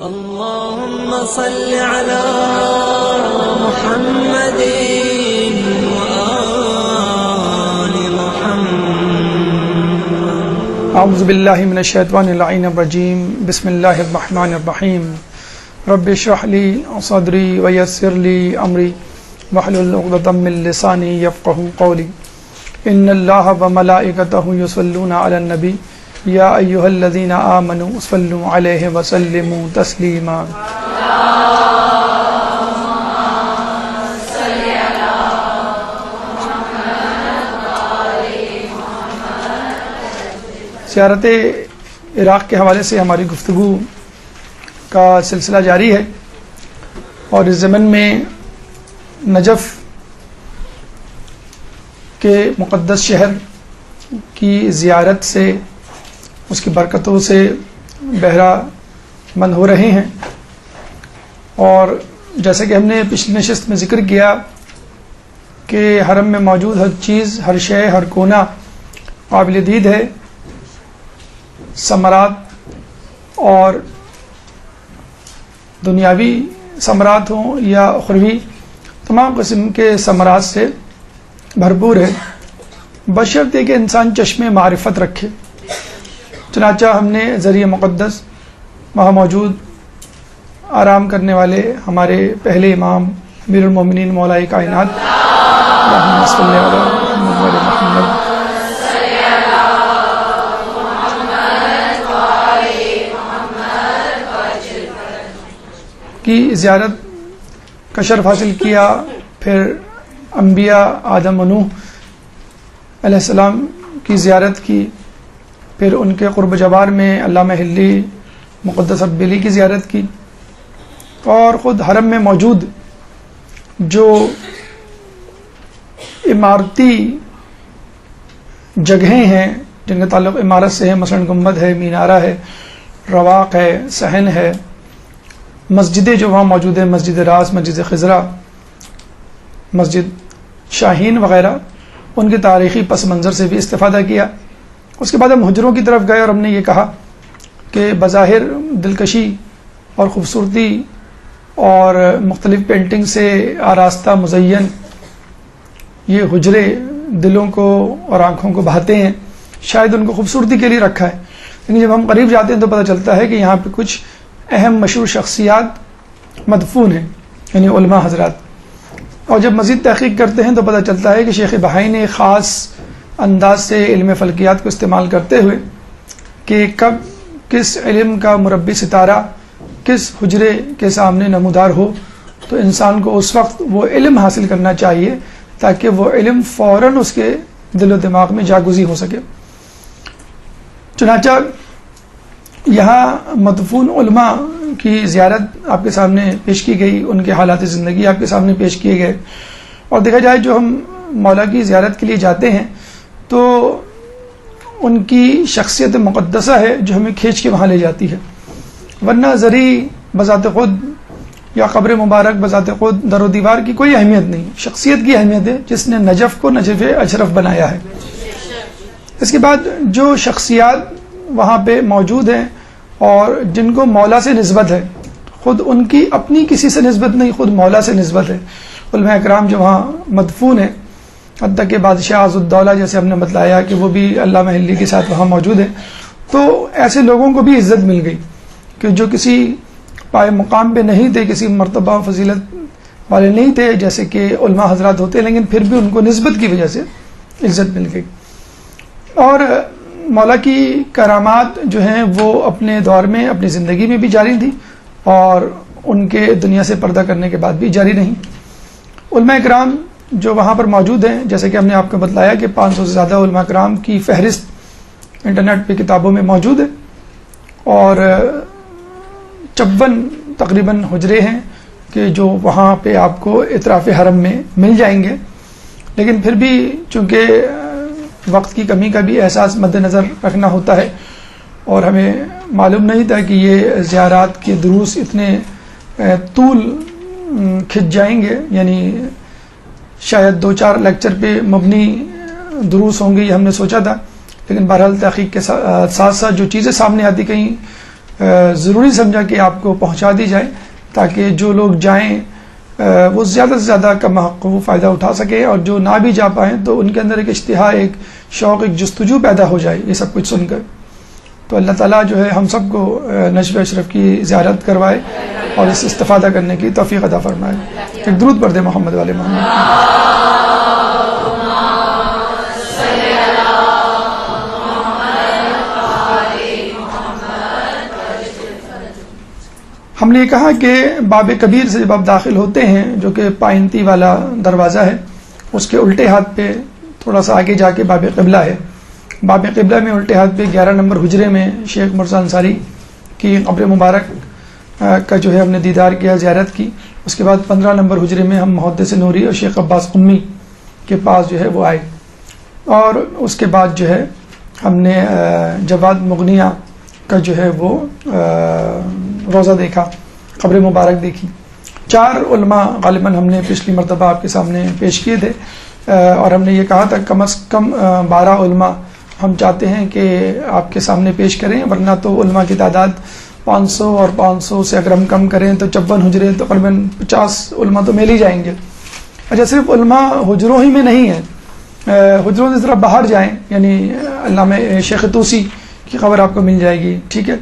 اللهم صل على محمد وآل محمد. اعوذ باللہ من الشیطان اللعین الرجیم. بسم اللہ الرحمن الرحیم. رب اشرح لی صدری ویسر لی امری واحلل عقدۃ من لسانی یفقهوا قولی. ان اللہ وملائکتہ یصلون علی النبی یا ایھا الذین آمنوا صلوا علیہ وسلموا تسلیما. زیارت عراق کے حوالے سے ہماری گفتگو کا سلسلہ جاری ہے، اور اس ضمن میں نجف کے مقدس شہر کی زیارت سے، اس کی برکتوں سے بہرہ مند ہو رہے ہیں. اور جیسے کہ ہم نے پچھلی نشست میں ذکر کیا کہ حرم میں موجود ہر چیز، ہر شے، ہر کونا قابل دید ہے. ثمرات اور دنیاوی ثمرات ہوں یا اخروی، تمام قسم کے ثمرات سے بھرپور ہے، بشرطے کہ انسان چشم معرفت رکھے. چنانچہ ہم نے ذریعہ مقدس وہاں موجود آرام کرنے والے ہمارے پہلے امام امیر المومنین مولا کائنات اللہم صلی علی محمد محمد کی زیارت کا شرف حاصل کیا. پھر انبیاء آدم و نوح علیہ السلام کی زیارت کی. پھر ان کے قرب جوار میں علامہ حلی مقدس ربیلی کی زیارت کی. اور خود حرم میں موجود جو عمارتی جگہیں ہیں جن کا تعلق عمارت سے ہے، مثلا گنبد ہے، مینارہ ہے، رواق ہے، صحن ہے، مسجدیں جو وہاں موجود ہیں، مسجد راس، مسجد خضرا، مسجد شاہین وغیرہ، ان کے تاریخی پس منظر سے بھی استفادہ کیا. اس کے بعد ہم حجروں کی طرف گئے اور ہم نے یہ کہا کہ بظاہر دلکشی اور خوبصورتی اور مختلف پینٹنگ سے آراستہ مزین یہ حجرے دلوں کو اور آنکھوں کو بھاتے ہیں، شاید ان کو خوبصورتی کے لیے رکھا ہے، لیکن جب ہم قریب جاتے ہیں تو پتہ چلتا ہے کہ یہاں پہ کچھ اہم مشہور شخصیات مدفون ہیں، یعنی علماء حضرات. اور جب مزید تحقیق کرتے ہیں تو پتہ چلتا ہے کہ شیخ بہائی نے خاص انداز سے علم فلکیات کو استعمال کرتے ہوئے کہ کب کس علم کا مربی ستارہ کس حجرے کے سامنے نمودار ہو تو انسان کو اس وقت وہ علم حاصل کرنا چاہیے تاکہ وہ علم فوراً اس کے دل و دماغ میں جاگزی ہو سکے. چنانچہ یہاں مدفون علماء کی زیارت آپ کے سامنے پیش کی گئی، ان کے حالات زندگی آپ کے سامنے پیش کیے گئے. اور دیکھا جائے جو ہم مولا کی زیارت کے لیے جاتے ہیں تو ان کی شخصیت مقدسہ ہے جو ہمیں کھینچ کے وہاں لے جاتی ہے، ورنہ زری بذات خود یا قبر مبارک بذات خود در و دیوار کی کوئی اہمیت نہیں. شخصیت کی اہمیت ہے جس نے نجف کو نجف اشرف بنایا ہے. اس کے بعد جو شخصیات وہاں پہ موجود ہیں اور جن کو مولا سے نسبت ہے، خود ان کی اپنی کسی سے نسبت نہیں، خود مولا سے نسبت ہے. علماء اکرام جو وہاں مدفون ہیں، حتیٰ کہ بادشاہ عز الدولہ جیسے ہم نے بتلایا کہ وہ بھی علامہ حلی کے ساتھ وہاں موجود ہیں. تو ایسے لوگوں کو بھی عزت مل گئی کہ جو کسی پائے مقام پہ نہیں تھے، کسی مرتبہ فضیلت والے نہیں تھے جیسے کہ علماء حضرات ہوتے، لیکن پھر بھی ان کو نسبت کی وجہ سے عزت مل گئی. اور مولا کی کرامات جو ہیں وہ اپنے دور میں اپنی زندگی میں بھی جاری تھی اور ان کے دنیا سے پردہ کرنے کے بعد بھی جاری رہیں. علماء اکرام جو وہاں پر موجود ہیں، جیسے کہ ہم نے آپ کو بتلایا کہ 500 سے زیادہ علماء اکرام کی فہرست انٹرنیٹ پہ کتابوں میں موجود ہے، اور 54 تقریباً حجرے ہیں کہ جو وہاں پہ آپ کو اطراف حرم میں مل جائیں گے. لیکن پھر بھی چونکہ وقت کی کمی کا بھی احساس مد نظر رکھنا ہوتا ہے، اور ہمیں معلوم نہیں تھا کہ یہ زیارات کے دروس اتنے طول کھنچ جائیں گے، یعنی شاید 2-4 لیکچر پہ مبنی دروس ہوں گے یہ ہم نے سوچا تھا، لیکن بہرحال تحقیق کے ساتھ ساتھ جو چیزیں سامنے آتی کہیں ضروری سمجھا کہ آپ کو پہنچا دی جائے تاکہ جو لوگ جائیں وہ زیادہ سے زیادہ کم حق وہ فائدہ اٹھا سکے، اور جو نہ بھی جا پائیں تو ان کے اندر ایک اشتہا، ایک شوق، ایک جستجو پیدا ہو جائے یہ سب کچھ سن کر۔ تو اللہ تعالیٰ جو ہے ہم سب کو نجف اشرف کی زیارت کروائے اور اس استفادہ کرنے کی توفیق عطا فرمائے۔ ایک درود پڑھ دے محمد والے محمد۔ ہم نے یہ کہا کہ باب کبیر سے جب آپ داخل ہوتے ہیں، جو کہ پائنتی والا دروازہ ہے، اس کے الٹے ہاتھ پہ تھوڑا سا آگے جا کے باب قبلہ ہے۔ باب قبلہ میں الٹے ہاتھ پہ 11 نمبر حجرے میں شیخ مرزا انصاری کی قبر مبارک کا جو ہے ہم نے دیدار کیا، زیارت کی۔ اس کے بعد 15 نمبر حجرے میں ہم محدث نوری اور شیخ عباس قمی کے پاس جو ہے وہ آئے، اور اس کے بعد جو ہے ہم نے جواد مغنیہ کا جو ہے وہ روزہ دیکھا، قبر مبارک دیکھی۔ 4 علماء غالباً ہم نے پچھلی مرتبہ آپ کے سامنے پیش کیے تھے، اور ہم نے یہ کہا تھا کم از کم 12 علماء ہم چاہتے ہیں کہ آپ کے سامنے پیش کریں، ورنہ تو علماء کی تعداد 500 اور 500 سے اگر ہم کم کریں تو 54 حجرے تقریباً 50 علماء تو مل ہی جائیں گے۔ اچھا، صرف علماء حجروں ہی میں نہیں ہیں، حجروں سے ذرا باہر جائیں، یعنی علامہ شیخ طوسی کی خبر آپ کو مل جائے گی، ٹھیک ہے۔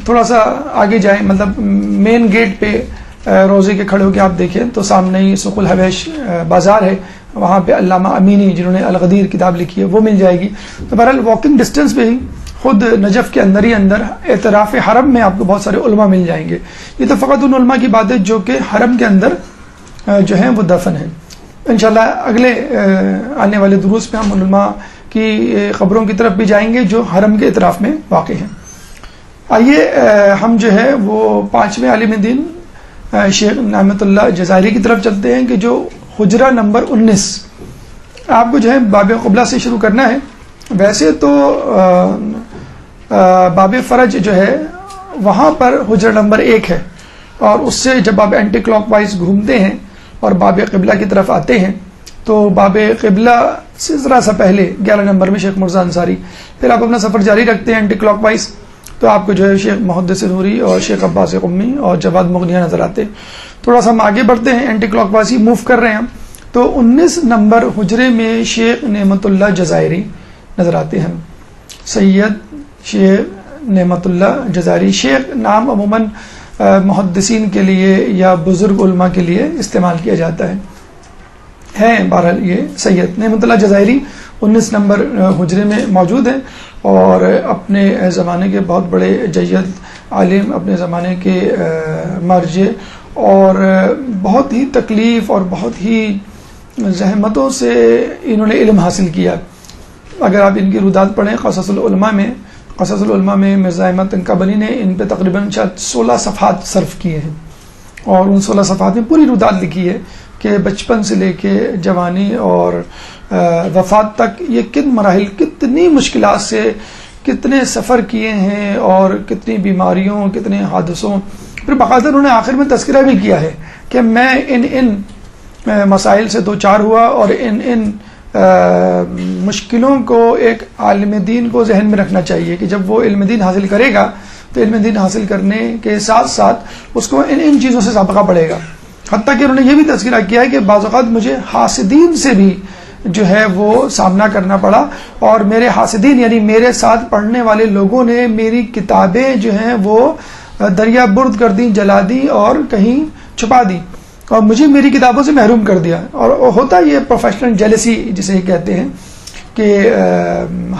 تھوڑا سا آگے جائیں، مطلب مین گیٹ پہ روزے کے کھڑے ہو کے آپ دیکھیں تو سامنے ہی سوق الحویش بازار ہے، وہاں پہ علامہ امینی جنہوں نے الغدیر کتاب لکھی ہے وہ مل جائے گی۔ تو بہرحال واکنگ ڈسٹینس پہ ہی خود نجف کے اندر ہی اندر اعتراف حرم میں آپ کو بہت سارے علماء مل جائیں گے۔ یہ تو فقط ان علماء کی بات ہے جو کہ حرم کے اندر جو ہیں وہ دفن ہیں۔ انشاءاللہ اگلے آنے والے دروس میں ہم علماء کی قبروں کی طرف بھی جائیں گے جو حرم کے اطراف میں واقع ہیں۔ آئیے ہم جو ہے وہ 5ویں عالم دین شیخ نعمت اللہ جزائری کی طرف چلتے ہیں کہ جو حجرہ نمبر 19 آپ کو جو ہے باب قبلہ سے شروع کرنا ہے۔ ویسے تو باب فرج جو ہے وہاں پر حجرہ نمبر 1 ہے، اور اس سے جب آپ اینٹی کلاک وائز گھومتے ہیں اور باب قبلہ کی طرف آتے ہیں تو باب قبلہ سے ذرا سا پہلے 11 نمبر میں شیخ مرزا انصاری، پھر آپ اپنا سفر جاری رکھتے ہیں اینٹی کلاک وائز تو آپ کو جو ہے شیخ محدث نوری اور شیخ عباس قمی اور جواد مغنیہ نظر آتے ہیں۔ تھوڑا سا ہم آگے بڑھتے ہیں، اینٹی کلاک وائز ہی موو کر رہے ہیں ہم، تو 19 نمبر حجرے میں شیخ نعمت اللہ جزائری نظر آتے ہیں۔ سید شیخ نعمت اللہ جزائری، شیخ نام عموماً محدثین کے لیے یا بزرگ علماء کے لیے استعمال کیا جاتا ہے بہرحال یہ سید نعمت اللہ جزائری 19 نمبر حجرے میں موجود ہیں، اور اپنے زمانے کے بہت بڑے جید عالم، اپنے زمانے کے مرجع، اور بہت ہی تکلیف اور بہت ہی زحمتوں سے انہوں نے علم حاصل کیا۔ اگر آپ ان کی رودات پڑھیں قصص العلماء میں مرزا احمد تنکابنی نے ان پہ تقریباً 16 صفحات صرف کیے ہیں، اور ان 16 صفحات میں پوری رودات لکھی ہے کہ بچپن سے لے کے جوانی اور وفات تک یہ کن مراحل، کتنی مشکلات سے کتنے سفر کیے ہیں، اور کتنی بیماریوں، کتنے حادثوں، پھر باقاعدہ انہوں نے آخر میں تذکرہ بھی کیا ہے کہ میں ان مسائل سے دوچار ہوا، اور ان مشکلوں کو ایک عالم دین کو ذہن میں رکھنا چاہیے کہ جب وہ علم دین حاصل کرے گا تو علم دین حاصل کرنے کے ساتھ ساتھ اس کو ان چیزوں سے سابقہ پڑے گا۔ حتیٰ کہ انہوں نے یہ بھی تذکرہ کیا ہے کہ بعض اوقات مجھے حاسدین سے بھی جو ہے وہ سامنا کرنا پڑا، اور میرے حاسدین یعنی میرے ساتھ پڑھنے والے لوگوں نے میری کتابیں جو ہیں وہ دریا برد کر دیں، جلا دی اور کہیں چھپا دی، اور مجھے میری کتابوں سے محروم کر دیا۔ اور ہوتا یہ پروفیشنل جیلسی جسے کہتے ہیں کہ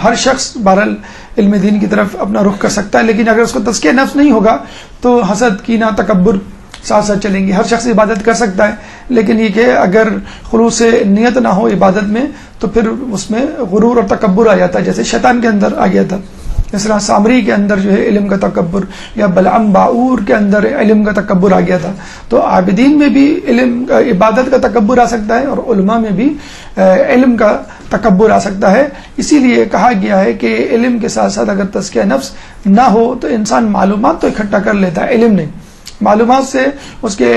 ہر شخص بہرحال علم دین کی طرف اپنا رخ کر سکتا ہے، لیکن اگر اس کو تزکیہ نفس نہیں ہوگا تو حسد، کینہ، تکبر ساتھ ساتھ چلیں گے۔ ہر شخص عبادت کر سکتا ہے، لیکن یہ کہ اگر خلوص نیت نہ ہو عبادت میں تو پھر اس میں غرور اور تکبر آ جاتا ہے، جیسے شیطان کے اندر آ گیا تھا، اس طرح سامری کے اندر جو ہے علم کا تکبر، یا بلعم باعور کے اندر علم کا تکبر آ گیا تھا۔ تو عابدین میں بھی علم عبادت کا تکبر آ سکتا ہے، اور علماء میں بھی علم کا تکبر آ سکتا ہے۔ اسی لیے کہا گیا ہے کہ علم کے ساتھ ساتھ اگر تزکیہ نفس نہ ہو تو انسان معلومات تو اکٹھا کر لیتا ہے، علم نہیں، معلومات سے اس کے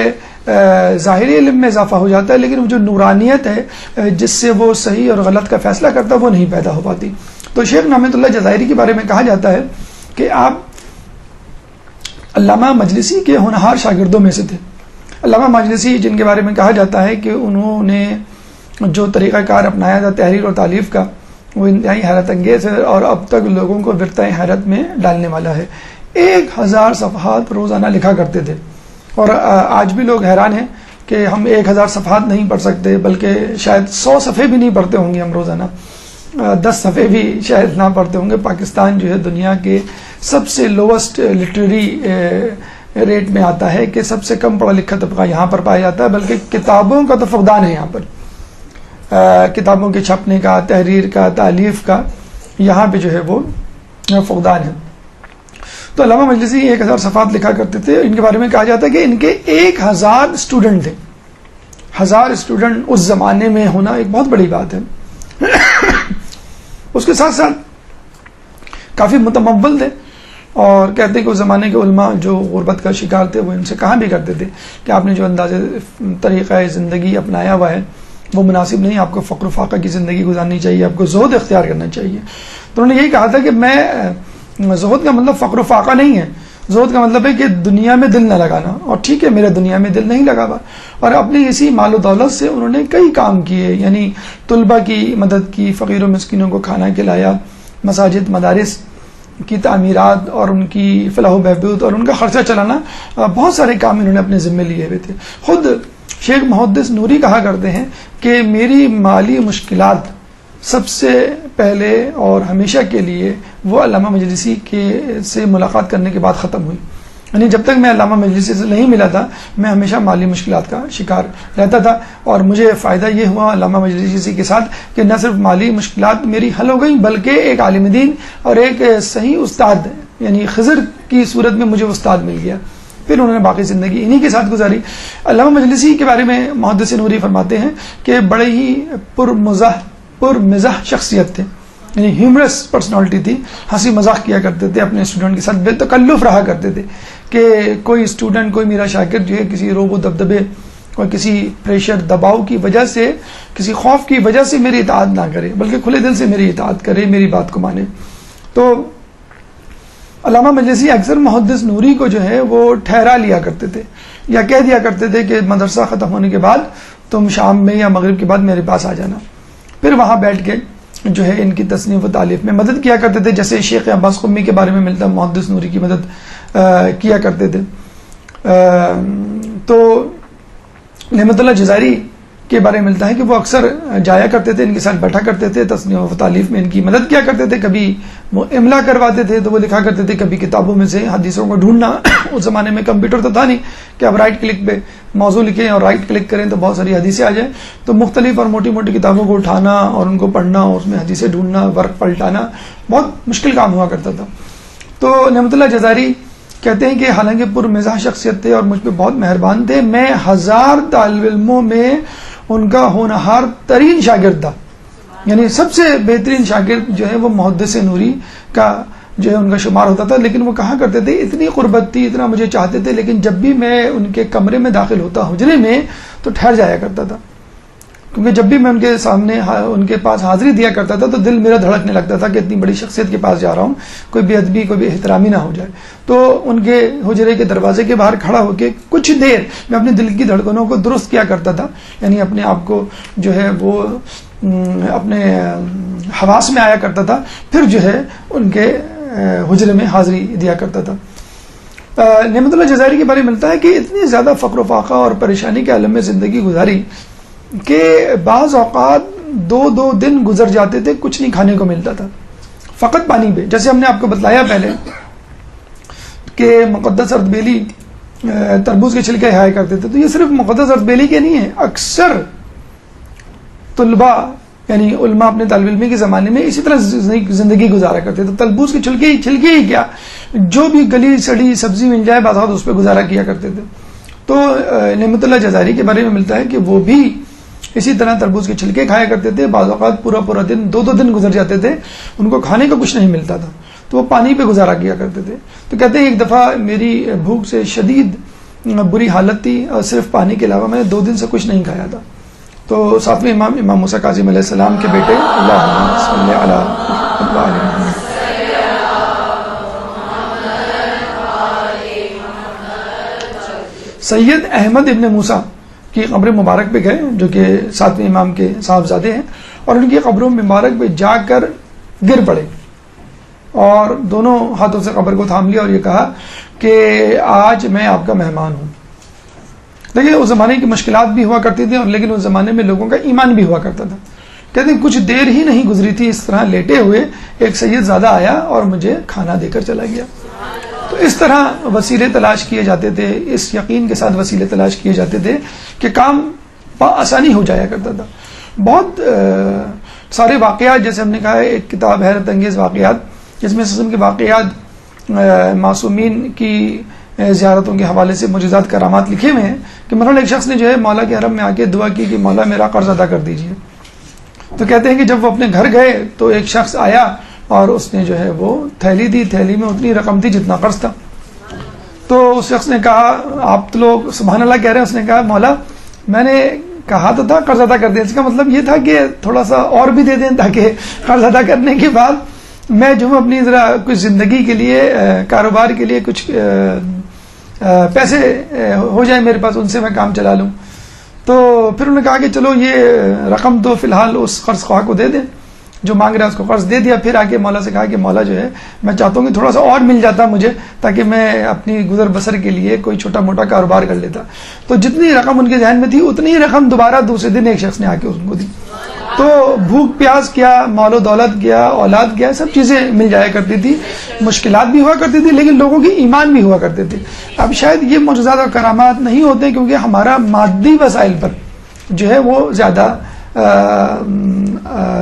ظاہری علم میں اضافہ ہو جاتا ہے، لیکن وہ جو نورانیت ہے جس سے وہ صحیح اور غلط کا فیصلہ کرتا ہے وہ نہیں پیدا ہو پاتی۔ تو شیخ نعمت اللہ جزائری کے بارے میں کہا جاتا ہے کہ آپ علامہ مجلسی کے ہونہار شاگردوں میں سے تھے. علامہ مجلسی جن کے بارے میں کہا جاتا ہے کہ انہوں نے جو طریقہ کار اپنایا تھا تحریر اور تالیف کا وہ انتہائی حیرت انگیز ہے اور اب تک لوگوں کو ورطۂ حیرت میں ڈالنے والا ہے. 1000 صفحات روزانہ لکھا کرتے تھے اور آج بھی لوگ حیران ہیں کہ ہم 1000 صفحات نہیں پڑھ سکتے بلکہ شاید 100 صفحے بھی نہیں پڑھتے ہوں گے ہم روزانہ, 10 صفحے بھی شاید نہ پڑھتے ہوں گے. پاکستان جو ہے دنیا کے سب سے لوسٹ لٹریری ریٹ میں آتا ہے کہ سب سے کم پڑھا لکھا طبقہ یہاں پر پایا جاتا ہے, بلکہ کتابوں کا تو فقدان ہے یہاں پر, کتابوں کے چھپنے کا, تحریر کا, تالیف کا یہاں پہ جو ہے وہ فقدان ہے. تو علامہ مجلسی 1000 صفحات لکھا کرتے تھے. ان کے بارے میں کہا جاتا ہے کہ ان کے 1000 اسٹوڈنٹ تھے. 1000 اسٹوڈنٹ اس زمانے میں ہونا ایک بہت بڑی بات ہے. اس کے ساتھ ساتھ کافی متمول تھے اور کہتے ہیں کہ اس زمانے کے علماء جو غربت کا شکار تھے وہ ان سے کہا بھی کرتے تھے کہ آپ نے جو انداز طریقہ زندگی اپنایا ہوا ہے وہ مناسب نہیں, آپ کو فقر و فاقہ کی زندگی گزارنی چاہیے, آپ کو زہد اختیار کرنا چاہیے. تو انہوں نے یہی کہا تھا کہ میں زہد کا مطلب فقر و فاقہ نہیں ہے, زہد کا مطلب ہے کہ دنیا میں دل نہ لگانا. اور ٹھیک ہے میرا دنیا میں دل نہیں لگا ہوا, اور اپنی اسی مال و دولت سے انہوں نے کئی کام کیے, یعنی طلبہ کی مدد کی, فقیر و مسکینوں کو کھانا کھلایا, مساجد مدارس کی تعمیرات اور ان کی فلاح و بہبود اور ان کا خرچہ چلانا, بہت سارے کام انہوں نے اپنے ذمے لیے ہوئے تھے. خود شیخ محدث نوری کہا کرتے ہیں کہ میری مالی مشکلات سب سے پہلے اور ہمیشہ کے لیے وہ علامہ مجلسی سے ملاقات کرنے کے بعد ختم ہوئی. یعنی جب تک میں علامہ مجلسی سے نہیں ملا تھا میں ہمیشہ مالی مشکلات کا شکار رہتا تھا, اور مجھے فائدہ یہ ہوا علامہ مجلسی کے ساتھ کہ نہ صرف مالی مشکلات میری حل ہو گئیں بلکہ ایک عالم دین اور ایک صحیح استاد یعنی خضر کی صورت میں مجھے استاد مل گیا. پھر انہوں نے باقی زندگی انہی کے ساتھ گزاری. علامہ مجلسی کے بارے میں محدث نوری فرماتے ہیں کہ بڑے ہی پرمزاح شخصیت تھے, یعنی ہیومرس پرسنالٹی تھی, ہنسی مذاق کیا کرتے تھے اپنے اسٹوڈنٹ کے ساتھ, بے تکلف رہا کرتے تھے کہ کوئی اسٹوڈنٹ کوئی میرا شاگرد جو ہے کسی روب و دبدبے اور کسی پریشر دباؤ کی وجہ سے, کسی خوف کی وجہ سے میری اطاعت نہ کرے بلکہ کھلے دل سے میری اطاعت کرے, میری بات کو مانے. تو علامہ مجلسی اکثر محدث نوری کو جو ہے وہ ٹھہرا لیا کرتے تھے یا کہہ دیا کرتے تھے کہ مدرسہ ختم ہونے کے بعد تم شام میں یا مغرب کے بعد میرے پاس آ جانا. پھر وہاں بیٹھ کے جو ہے ان کی تصنیف و تالیف میں مدد کیا کرتے تھے, جیسے شیخ عباس قمی کے بارے میں ملتا محدث نوری کی مدد کیا کرتے تھے. تو نعمت اللہ جزائری کے بارے میں ملتا ہے کہ وہ اکثر جایا کرتے تھے, ان کے ساتھ بیٹھا کرتے تھے, تصنیف و تالیف میں ان کی مدد کیا کرتے تھے. کبھی وہ املا کرواتے تھے تو وہ لکھا کرتے تھے, کبھی کتابوں میں سے حدیثوں کو ڈھونڈنا. اس زمانے میں کمپیوٹر تو تھا نہیں کہ آپ رائٹ کلک پہ موضوع لکھیں اور رائٹ کلک کریں تو بہت ساری حدیثیں آ جائیں. تو مختلف اور موٹی موٹی کتابوں کو اٹھانا اور ان کو پڑھنا اور اس میں حدیثیں ڈھونڈنا, ورق پلٹانا بہت مشکل کام ہوا کرتا تھا. تو نعمت اللہ جزائری کہتے ہیں کہ حالانکہ پرمزاح شخصیت تھے اور مجھ پہ بہت مہربان تھے, میں 1000 طالب علموں میں ان کا ہونہار ترین شاگرد تھا. یعنی سب سے بہترین شاگرد جو ہے وہ محدث نوری کا جو ہے ان کا شمار ہوتا تھا. لیکن وہ کہا کرتے تھے اتنی قربت تھی, اتنا مجھے چاہتے تھے, لیکن جب بھی میں ان کے کمرے میں داخل ہوتا حجرے میں تو ٹھہر جایا کرتا تھا, کیونکہ جب بھی میں ان کے سامنے ان کے پاس حاضری دیا کرتا تھا تو دل میرا دھڑکنے لگتا تھا کہ اتنی بڑی شخصیت کے پاس جا رہا ہوں, کوئی بے ادبی کوئی بے احترامی نہ ہو جائے. تو ان کے حجرے کے دروازے کے باہر کھڑا ہو کے کچھ دیر میں اپنے دل کی دھڑکنوں کو درست کیا کرتا تھا, یعنی اپنے آپ کو جو ہے وہ اپنے حواس میں آیا کرتا تھا, پھر جو ہے ان کے حجرے میں حاضری دیا کرتا تھا. نعمت اللہ جزائری کے بارے میں ملتا ہے کہ اتنی زیادہ فقر و فاقہ اور پریشانی کے عالم میں زندگی گزاری کہ بعض اوقات 2 دن گزر جاتے تھے کچھ نہیں کھانے کو ملتا تھا, فقط پانی پہ. جیسے ہم نے آپ کو بتلایا پہلے کہ مقدس اردبیلی تربوز کے چھلکے کھایا کرتے تھے, تو یہ صرف مقدس اردبیلی کے نہیں ہے, اکثر طلباء یعنی علماء اپنے طالب علمی کے زمانے میں اسی طرح زندگی گزارا کرتے تھے. تربوز کے چھلکے ہی کیا, جو بھی گلی سڑی سبزی مل جائے بعض اوقات اس پہ گزارا کیا کرتے تھے. تو نعمت اللہ جزائری کے بارے میں ملتا ہے کہ وہ بھی اسی طرح تربوز کے چھلکے کھایا کرتے تھے. بعض اوقات پورا دن 2 دن گزر جاتے تھے, ان کو کھانے کا کچھ نہیں ملتا تھا, تو وہ پانی پہ گزارا کیا کرتے تھے. تو کہتے ہیں ایک دفعہ میری بھوک سے شدید بری حالت تھی اور صرف پانی کے علاوہ میں نے 2 دن سے کچھ نہیں کھایا تھا. تو ساتویں امام موسیٰ کاظم علیہ السلام کے بیٹے اللہم صلی علی محمد سید احمد ابن موسیٰ کی قبر مبارک پہ گئے جو کہ 7ویں امام کے صاحبزادے ہیں، اور ان کی قبروں مبارک پہ جا کر گر پڑے اور دونوں ہاتھوں سے قبر کو تھام لیا اور یہ کہا کہ آج میں آپ کا مہمان ہوں۔ دیکھیں اس زمانے کی مشکلات بھی ہوا کرتی تھیں، اور لیکن اس زمانے میں لوگوں کا ایمان بھی ہوا کرتا تھا۔ کہتے ہیں کچھ دیر ہی نہیں گزری تھی اس طرح لیٹے ہوئے ایک سید زادہ آیا اور مجھے کھانا دے کر چلا گیا۔ تو اس طرح وسیلے تلاش کیے جاتے تھے، اس یقین کے ساتھ وسیلے تلاش کیے جاتے تھے کہ کام آسانی ہو جایا کرتا تھا۔ بہت سارے واقعات، جیسے ہم نے کہا ہے ایک کتاب حیرت انگیز واقعات، جس میں اس قسم کے واقعات معصومین کی زیارتوں کے حوالے سے معجزات کرامات لکھے ہوئے ہیں کہ مثلا ایک شخص نے جو ہے مولا کے حرم میں آ کے دعا کی کہ مولا میرا قرض ادا کر دیجیے۔ تو کہتے ہیں کہ جب وہ اپنے گھر گئے تو ایک شخص آیا اور اس نے جو ہے وہ تھیلی دی، تھیلی میں اتنی رقم تھی جتنا قرض تھا۔ تو اس شخص نے کہا، آپ تو لوگ سبحان اللہ کہہ رہے ہیں، اس نے کہا مولا میں نے کہا تو تھا قرض ادا کر دیں، اس کا مطلب یہ تھا کہ تھوڑا سا اور بھی دے دیں تاکہ قرض ادا کرنے کے بعد میں جو اپنی ذرا کچھ زندگی کے لیے کاروبار کے لیے کچھ پیسے ہو جائیں میرے پاس، ان سے میں کام چلا لوں۔ تو پھر انہوں نے کہا کہ چلو یہ رقم تو فی الحال اس قرض خواہ کو دے دیں، جو مانگ رہا ہے اس کو قرض دے دیا۔ پھر آ کے مولا سے کہا کہ مولا جو ہے میں چاہتا ہوں کہ تھوڑا سا اور مل جاتا مجھے تاکہ میں اپنی گزر بسر کے لیے کوئی چھوٹا موٹا کاروبار کر لیتا۔ تو جتنی رقم ان کے ذہن میں تھی اتنی ہی رقم دوبارہ دوسرے دن ایک شخص نے آ کے ان کو دی۔ تو بھوک پیاس کیا، مال و دولت کیا، اولاد کیا، سب چیزیں مل جایا کرتی تھی، مشکلات بھی ہوا کرتی تھی، لیکن لوگوں کی ایمان بھی ہوا کرتے تھے۔ اب شاید یہ معجزات اور کرامات نہیں ہوتے کیونکہ ہمارا مادی وسائل پر جو ہے وہ زیادہ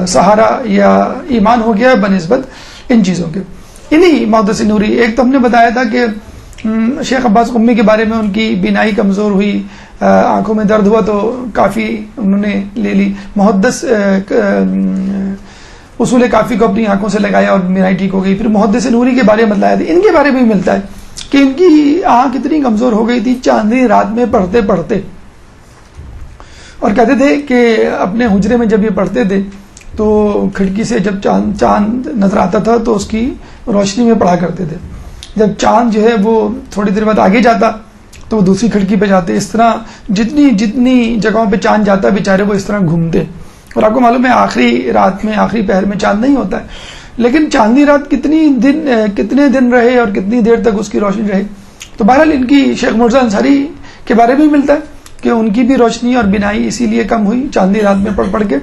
سہارا یا ایمان ہو گیا بنسبت ان چیزوں کے۔ انہی محدث نوری، ایک تو ہم نے بتایا تھا کہ شیخ عباس قمی کے بارے میں ان کی بینائی کمزور ہوئی، آنکھوں میں درد ہوا تو کافی انہوں نے لے لی، محدث اصول کافی کو اپنی آنکھوں سے لگایا اور بینائی ٹھیک ہو گئی۔ پھر محدث نوری کے بارے میں بتلایا تھا، ان کے بارے میں بھی ملتا ہے کہ ان کی آنکھ اتنی کمزور ہو گئی تھی چاندنی رات میں پڑھتے پڑھتے، اور کہتے تھے کہ اپنے حجرے میں جب یہ پڑھتے تھے تو کھڑکی سے جب چاند نظر آتا تھا تو اس کی روشنی میں پڑھا کرتے تھے، جب چاند جو ہے وہ تھوڑی دیر بعد آگے جاتا تو وہ دوسری کھڑکی پہ جاتے۔ اس طرح جتنی جگہوں پہ چاند جاتا بیچارے وہ اس طرح گھومتے۔ اور آپ کو معلوم ہے آخری رات میں، آخری پہر میں چاند نہیں ہوتا ہے، لیکن چاندنی رات کتنے دن رہے اور کتنی دیر تک اس کی روشنی رہے۔ تو بہرحال ان کی شیخ مرزا انصاری کے بارے میں ملتا ہے کہ ان کی بھی روشنی اور بینائی اسی لیے کم ہوئی چاندنی رات میں پڑھ کے،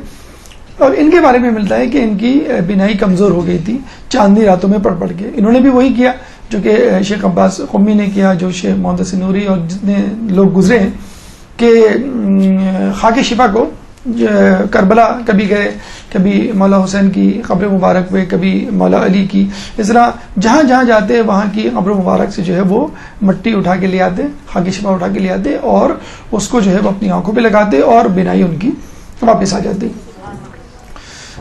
اور ان کے بارے میں ملتا ہے کہ ان کی بینائی کمزور ہو گئی تھی چاندنی راتوں میں پڑھ کے۔ انہوں نے بھی وہی کیا جو کہ شیخ عباس قمی نے کیا، جو شیخ محدث نوری اور جتنے لوگ گزرے ہیں کہ خاک شفا کو کربلا کبھی گئے، کبھی مولا حسین کی قبر مبارک پہ، کبھی مولا علی کی، اس طرح جہاں جہاں جاتے وہاں کی قبر مبارک سے جو ہے وہ مٹی اٹھا کے لے آتے، خاک شفا اٹھا کے لے آتے اور اس کو جو ہے وہ اپنی آنکھوں پہ لگاتے اور بینائی ان کی واپس آ جاتی۔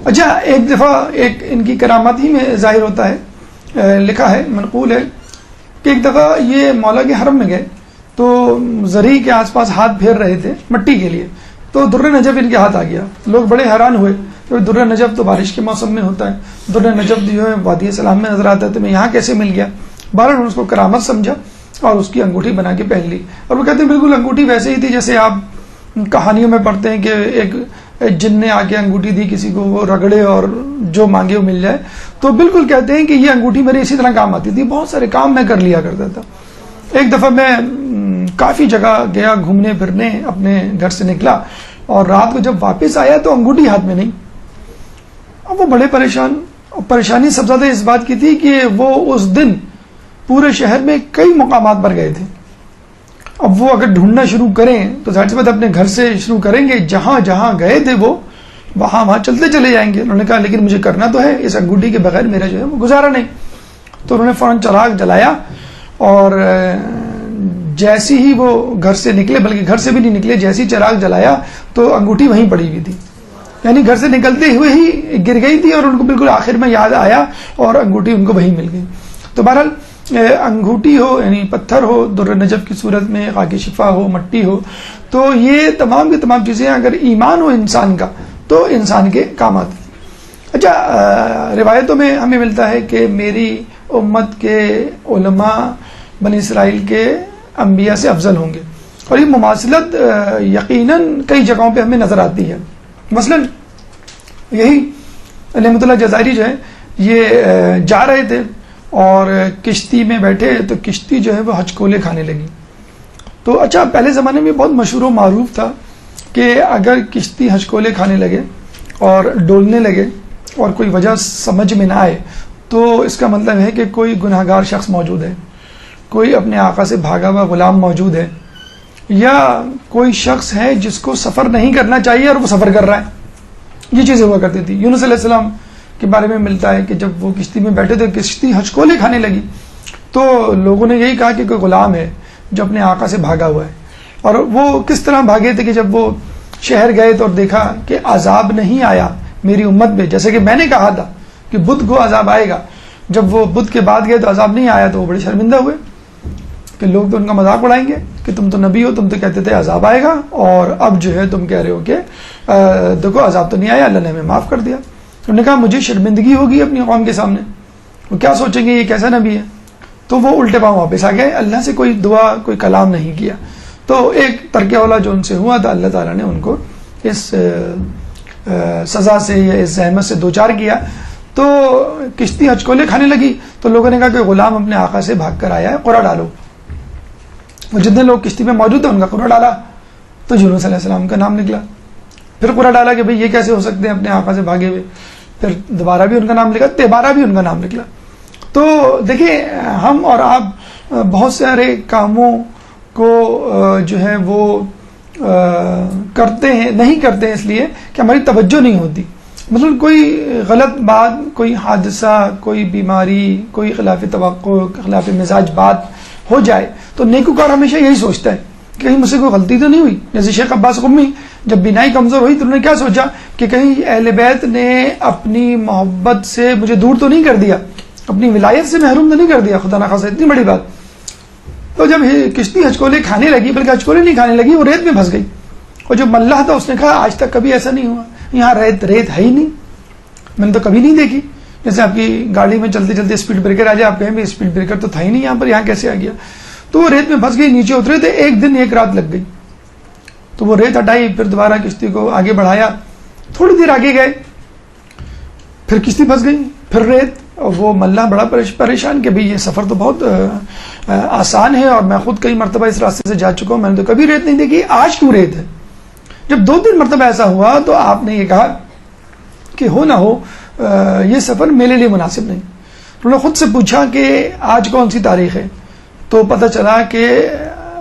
اچھا، ایک دفعہ ایک ان کی کرامات ہی میں ظاہر ہوتا ہے، لکھا ہے، منقول ہے کہ ایک دفعہ یہ مولا کے حرم میں گئے تو زرعی کے آس پاس ہاتھ پھیر رہے تھے مٹی کے لیے، تو در نجف ان کے ہاتھ آ گیا۔ لوگ بڑے حیران ہوئے، در نجف تو بارش کے موسم میں ہوتا ہے، در نجف جو ہے وادی سلام میں نظر آتا ہے، تو میں یہاں کیسے مل گیا؟ بہرحال انہوں نے اس کو کرامت سمجھا اور اس کی انگوٹھی بنا کے پہن لی، اور وہ کہتے ہیں بالکل انگوٹھی ویسے ہی تھی جیسے آپ کہانیوں میں پڑھتے ہیں کہ ایک جن نے آ کے انگوٹھی دی کسی کو، وہ رگڑے اور جو مانگے وہ مل جائے۔ تو بالکل کہتے ہیں کہ یہ انگوٹھی میرے اسی طرح کام آتی تھی، بہت سارے کام میں کر لیا کرتا تھا۔ ایک دفعہ میں کافی جگہ گیا گھومنے پھرنے، اپنے گھر سے نکلا اور رات کو جب واپس آیا تو انگوٹھی ہاتھ میں نہیں۔ اب وہ بڑے پریشانی سب زیادہ اس بات کی تھی کہ وہ اس دن پورے شہر میں کئی مقامات پر گئے تھے، اب وہ اگر ڈھونڈنا شروع کریں تو ظاہر سی بات اپنے گھر سے شروع کریں گے، جہاں جہاں گئے تھے وہ وہاں چلتے چلے جائیں گے۔ انہوں نے کہا لیکن مجھے کرنا تو ہے، اس انگوٹھی کے بغیر میرا جو ہے وہ گزارا نہیں۔ تو انہوں نے فوراً چراغ جلایا اور جیسی ہی وہ گھر سے نکلے، بلکہ گھر سے بھی نہیں نکلے، جیسی چراغ جلایا تو انگوٹھی وہیں پڑی ہوئی تھی، یعنی گھر سے نکلتے ہوئے ہی گر گئی تھی اور ان کو بالکل آخر میں یاد آیا اور انگوٹھی ان کو وہیں مل گئی۔ تو بہرحال انگوٹھی ہو یعنی پتھر ہو در نجف کی صورت میں، خاک شفا ہو، مٹی ہو، تو یہ تمام کی تمام چیزیں اگر ایمان ہو انسان کا تو انسان کے کام آتی۔ اچھا، روایتوں میں ہمیں ملتا ہے کہ میری امت کے علماء بنی اسرائیل کے انبیاء سے افضل ہوں گے، اور یہ مماثلت یقیناً کئی جگہوں پہ ہمیں نظر آتی ہے. مثلا یہی نعمت اللہ جزائری جو ہے یہ جا رہے تھے اور کشتی میں بیٹھے تو کشتی جو ہے وہ ہچکولے کھانے لگی. تو اچھا پہلے زمانے میں بہت مشہور و معروف تھا کہ اگر کشتی ہچکولے کھانے لگے اور ڈولنے لگے اور کوئی وجہ سمجھ میں نہ آئے تو اس کا مطلب ہے کہ کوئی گناہ گار شخص موجود ہے, کوئی اپنے آقا سے بھاگا ہوا غلام موجود ہے, یا کوئی شخص ہے جس کو سفر نہیں کرنا چاہیے اور وہ سفر کر رہا ہے. یہ چیزیں ہوا کرتی تھی. یونس علیہ السلام کے بارے میں ملتا ہے کہ جب وہ کشتی میں بیٹھے تھے کشتی ہچکولے کھانے لگی تو لوگوں نے یہی کہا کہ کوئی غلام ہے جو اپنے آقا سے بھاگا ہوا ہے. اور وہ کس طرح بھاگے تھے کہ جب وہ شہر گئے تو دیکھا کہ عذاب نہیں آیا میری امت میں, جیسے کہ میں نے کہا تھا کہ بدھ کو عذاب آئے گا. جب وہ بدھ کے بعد گئے تو عذاب نہیں آیا تو وہ بڑے شرمندہ ہوئے کہ لوگ تو ان کا مذاق اڑائیں گے کہ تم تو نبی ہو, تم تو کہتے تھے عذاب آئے گا اور اب جو ہے تم کہہ رہے ہو کہ دیکھو عذاب تو نہیں آیا, اللہ نے ہمیں معاف کر دیا. انہوں نے کہا مجھے شرمندگی ہوگی اپنی قوم کے سامنے, وہ کیا سوچیں گے یہ کیسا نبی ہے. تو وہ الٹے پاؤں واپس آ گئے, اللہ سے کوئی دعا کوئی کلام نہیں کیا. تو ایک ترک اولا جو ان سے ہوا تھا اللہ تعالیٰ نے ان کو اس سزا سے یا اس زحمت سے دوچار کیا. تو کشتی ہچکولے کھانے لگی تو لوگوں نے کہا کہ غلام اپنے آقا سے بھاگ کر آیا ہے, قرآ ڈالو. وہ جتنے لوگ کشتی میں موجود تھے ان کا قرآ ڈالا تو یونس علیہ السلام کا نام نکلا. پھر قرآ ڈالا کہ بھئی یہ کیسے ہو سکتے ہیں اپنے آقا سے بھاگے ہوئے. پھر دوبارہ بھی ان کا نام نکلا, تیبارہ بھی ان کا نام نکلا. تو دیکھیں ہم اور آپ بہت سارے کاموں کو جو ہے وہ کرتے ہیں, نہیں کرتے ہیں اس لیے کہ ہماری توجہ نہیں ہوتی. مثلا کوئی غلط بات, کوئی حادثہ, کوئی بیماری, کوئی خلاف توقع, خلاف مزاج بات ہو جائے تو نیکوکار ہمیشہ یہی سوچتا ہے کہ کہیں مجھ سے کوئی غلطی تو نہیں ہوئی. جیسے شیخ عباس قمی جب بینائی کمزور ہوئی تو انہوں نے کیا سوچا کہ کہیں اہل بیت نے اپنی محبت سے مجھے دور تو نہیں کر دیا, اپنی ولایت سے محروم تو نہیں کر دیا, خدا نخواستہ اتنی بڑی بات. تو جب کشتی ہچکولے کھانے لگی, بلکہ ہچکولے نہیں کھانے لگی, وہ ریت میں پھنس گئی. اور جو ملح تھا اس نے کہا آج تک کبھی ایسا نہیں ہوا, یہاں ریت ہے ہی نہیں, میں نے تو کبھی نہیں دیکھی. جیسے آپ کی گاڑی میں چلتے چلتے اسپیڈ بریکر آ جائے, آپ کہیں بھی اسپیڈ بریکر تو تھا ہی نہیں یہاں پر, یہاں کیسے آ گیا. تو وہ ریت میں پھنس گئی, نیچے اترے تھے, ایک دن ایک رات لگ گئی. تو وہ ریت ہٹائی, پھر دوبارہ کشتی کو آگے بڑھایا, تھوڑی دیر آگے گئے, پھر کشتی پھنس گئی, پھر ریت. اور وہ ملہ بڑا پریشان کہ بھئی یہ سفر تو بہت آسان ہے اور میں خود کئی مرتبہ اس راستے سے جا چکا ہوں, میں نے تو کبھی ریت نہیں دیکھی, آج کیوں ریت ہے. جب 2-3 مرتبہ ایسا ہوا تو آپ نے یہ کہا کہ ہو نہ ہو یہ سفر میرے لیے مناسب نہیں. انہوں نے خود سے پوچھا کہ آج کون سی تاریخ ہے, تو پتہ چلا کہ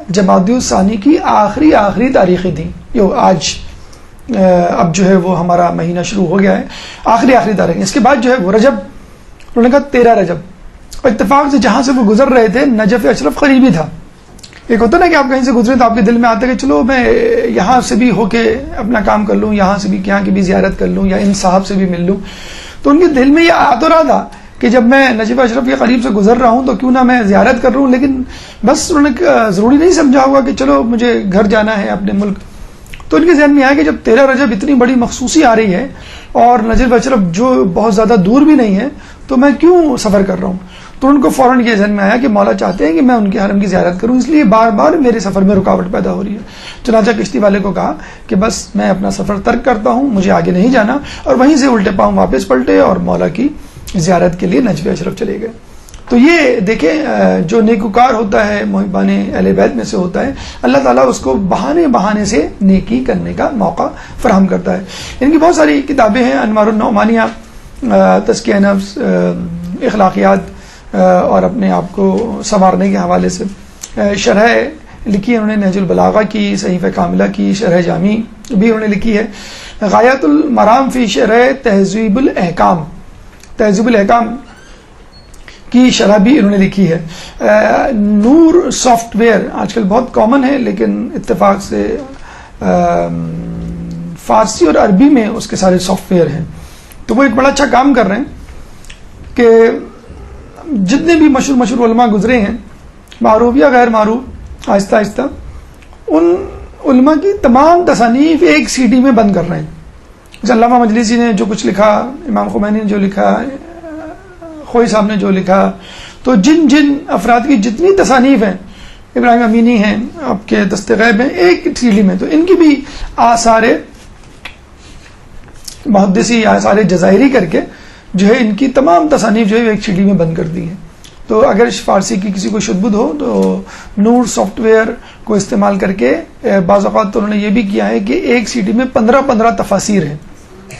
جمادی الثانی کی آخری تاریخیں تھیں. آج اب جو ہے وہ ہمارا مہینہ شروع ہو گیا ہے, آخری تاریخ. اس کے بعد جو ہے وہ رجب, انہوں نے کہا 13 رجب. اور اتفاق سے جہاں سے وہ گزر رہے تھے نجف اشرف قریبی تھا. ایک ہوتا نا کہ آپ کہیں سے گزرے تو آپ کے دل میں آتا ہے کہ چلو میں یہاں سے بھی ہو کے اپنا کام کر لوں, یہاں سے بھی یہاں کی بھی زیارت کر لوں, یا ان صاحب سے بھی مل لوں. تو ان کے دل میں یہ آ تو رہا تھا کہ جب میں نجف اشرف کے قریب سے گزر رہا ہوں تو کیوں نہ میں زیارت کر رہا ہوں, لیکن بس انہوں نے ضروری نہیں سمجھا ہوگا کہ چلو مجھے گھر جانا ہے اپنے ملک. تو ان کے ذہن میں آیا کہ جب 13 رجب اتنی بڑی مخصوصی آ رہی ہے اور نجف اشرف جو بہت زیادہ دور بھی نہیں ہے تو میں کیوں سفر کر رہا ہوں. تو ان کو فوراً یہ ذہن میں آیا کہ مولا چاہتے ہیں کہ میں ان کے حرم کی زیارت کروں, اس لیے بار بار میرے سفر میں رکاوٹ پیدا ہو رہی ہے. چنانچہ کشتی والے کو کہا کہ بس میں اپنا سفر ترک کرتا ہوں, مجھے آگے نہیں جانا, اور وہیں سے الٹے پاؤں واپس پلٹے اور مولا کی زیارت کے لیے نجف اشرف چلے گئے. تو یہ دیکھیں جو نیکوکار ہوتا ہے, محبان اہل بیت میں سے ہوتا ہے, اللہ تعالیٰ اس کو بہانے سے نیکی کرنے کا موقع فراہم کرتا ہے. ان کی بہت ساری کتابیں ہیں, انوار النعمانیہ, تزکیہ نفس, اخلاقیات اور اپنے آپ کو سنوارنے کے حوالے سے. شرح لکھی ہے انہوں نے نہج البلاغہ کی, صحیفہ کاملہ کی شرح جامی بھی انہوں نے لکھی ہے. غایۃ المرام فی شرح تہذیب الاحکام, تہذیب الاحکام کی شرح بھی انہوں نے لکھی ہے. نور سافٹ ویئر آج کل بہت کامن ہے, لیکن اتفاق سے فارسی اور عربی میں اس کے سارے سافٹ ویئر ہیں. تو وہ ایک بڑا اچھا کام کر رہے ہیں کہ جتنے بھی مشہور علماء گزرے ہیں, معروف یا غیر معروف, آہستہ آہستہ ان علماء کی تمام تصانیف ایک سی ڈی میں بند کر رہے ہیں. جیسے علامہ مجلسی نے جو کچھ لکھا, امام خمینی نے جو لکھا, خوئی صاحب نے جو لکھا, تو جن افراد کی جتنی تصانیف ہیں ابراہیم امینی ہیں آپ کے دست غیب ہیں ایک سیڑھی میں، تو ان کی بھی آثار محدثی یا آثار جزائری کر کے جو ہے ان کی تمام تصانیف جو ہے ایک سیڑھی میں بند کر دی ہیں. تو اگر فارسی کی کسی کو شدبد ہو تو نور سافٹ ویئر کو استعمال کر کے بعض اوقات تو انہوں نے یہ بھی کیا ہے کہ ایک سی ڈی میں 15 تفاسیر ہیں،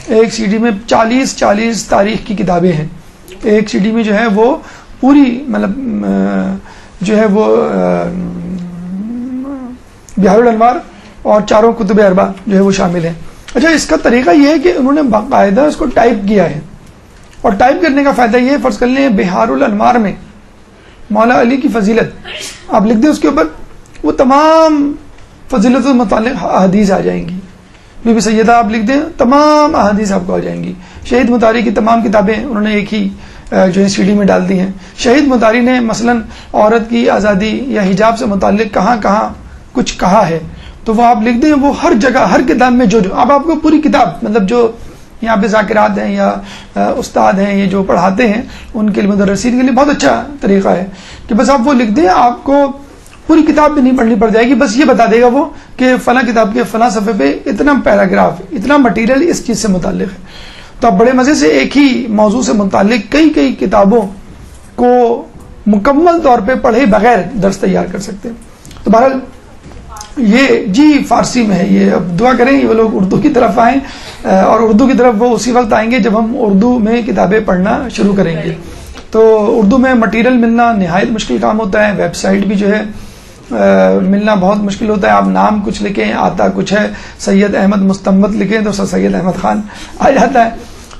ایک سی ڈی میں 40 تاریخ کی کتابیں ہیں، ایک سی ڈی میں جو ہے وہ پوری مطلب جو ہے وہ بحار الانوار اور 4 کتب اربع جو ہے وہ شامل ہیں. اچھا، اس کا طریقہ یہ ہے کہ انہوں نے باقاعدہ اس کو ٹائپ کیا ہے، اور ٹائپ کرنے کا فائدہ یہ ہے، فرض کر لیں بحار الانوار میں مولا علی کی فضیلت آپ لکھ دیں، اس کے اوپر وہ تمام فضیلت و متعلق احادیث آ جائیں گی. بی بی سیدہ آپ لکھ دیں، تمام احادیث آپ کو آ جائیں گی. شہید مطاری کی تمام کتابیں انہوں نے ایک ہی جو ہے سی ڈی میں ڈال دی ہیں. شہید مطاری نے مثلا عورت کی آزادی یا حجاب سے متعلق کہاں کہاں کچھ کہا ہے، تو وہ آپ لکھ دیں، وہ ہر جگہ ہر کتاب میں جو اب آپ کو پوری کتاب مطلب جو یہاں پہ ذاکرات ہیں یا استاد ہیں یہ جو پڑھاتے ہیں ان کے لیے مدرسین کے لیے بہت اچھا طریقہ ہے کہ بس آپ وہ لکھ دیں، آپ کو پوری کتاب بھی نہیں پڑھنی پڑ جائے گی، بس یہ بتا دے گا وہ کہ فلاں کتاب کے فلاں صفحے پہ اتنا پیراگراف اتنا مٹیریل اس چیز سے متعلق ہے. تو آپ بڑے مزے سے ایک ہی موضوع سے متعلق کئی کتابوں کو مکمل طور پہ پڑھے بغیر درس تیار کر سکتے ہیں. تو بہرحال یہ جی فارسی میں ہے، یہ اب دعا کریں وہ لوگ اردو کی طرف آئیں، اور اردو کی طرف وہ اسی وقت آئیں گے جب ہم اردو میں کتابیں پڑھنا شروع کریں گے. تو اردو میں مٹیریل ملنا نہایت مشکل کام ہوتا ہے، ویب سائٹ بھی جو ہے ملنا بہت مشکل ہوتا ہے. آپ نام کچھ لکھیں آتا کچھ ہے، سید احمد مستمت لکھیں تو سید احمد خان آ جاتا ہے.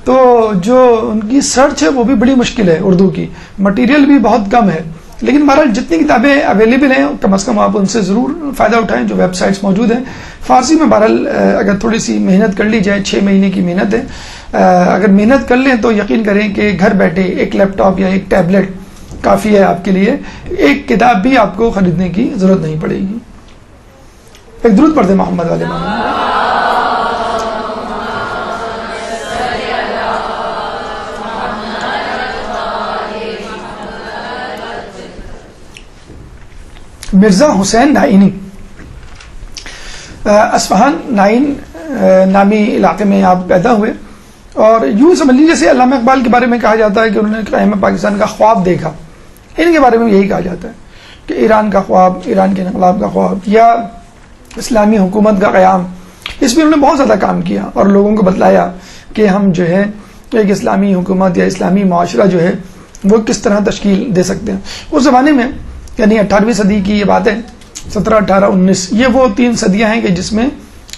تو جو ان کی سرچ ہے وہ بھی بڑی مشکل ہے، اردو کی مٹیریل بھی بہت کم ہے. لیکن بہرحال جتنی کتابیں اویلیبل ہیں کم از کم آپ ان سے ضرور فائدہ اٹھائیں جو ویب سائٹس موجود ہیں. فارسی میں بہرحال اگر تھوڑی سی محنت کر لی جائے، 6 مہینے کی محنت ہے، اگر محنت کر لیں تو یقین کریں کہ گھر بیٹھے ایک لیپ ٹاپ یا ایک ٹیبلٹ کافی ہے آپ کے لیے، ایک کتاب بھی آپ کو خریدنے کی ضرورت نہیں پڑے گی. ایک درود پڑھ دیں محمد والے محمد. مرزا حسین نائینی اصفہان نائین نامی علاقے میں آپ پیدا ہوئے، اور یوں سمجھ لیجیے جیسے علامہ اقبال کے بارے میں کہا جاتا ہے کہ انہوں نے قیام پاکستان کا خواب دیکھا، ان کے بارے میں یہی کہا جاتا ہے کہ ایران کا خواب، ایران کے انقلاب کا خواب یا اسلامی حکومت کا قیام، اس میں انہوں نے بہت زیادہ کام کیا اور لوگوں کو بتلایا کہ ہم جو ہے ایک اسلامی حکومت یا اسلامی معاشرہ جو ہے وہ کس طرح تشکیل دے سکتے ہیں. اس زمانے میں یعنی 18ویں صدی کی یہ بات ہے، 17، 18، 19، یہ وہ 3 صدیاں ہیں کہ جس میں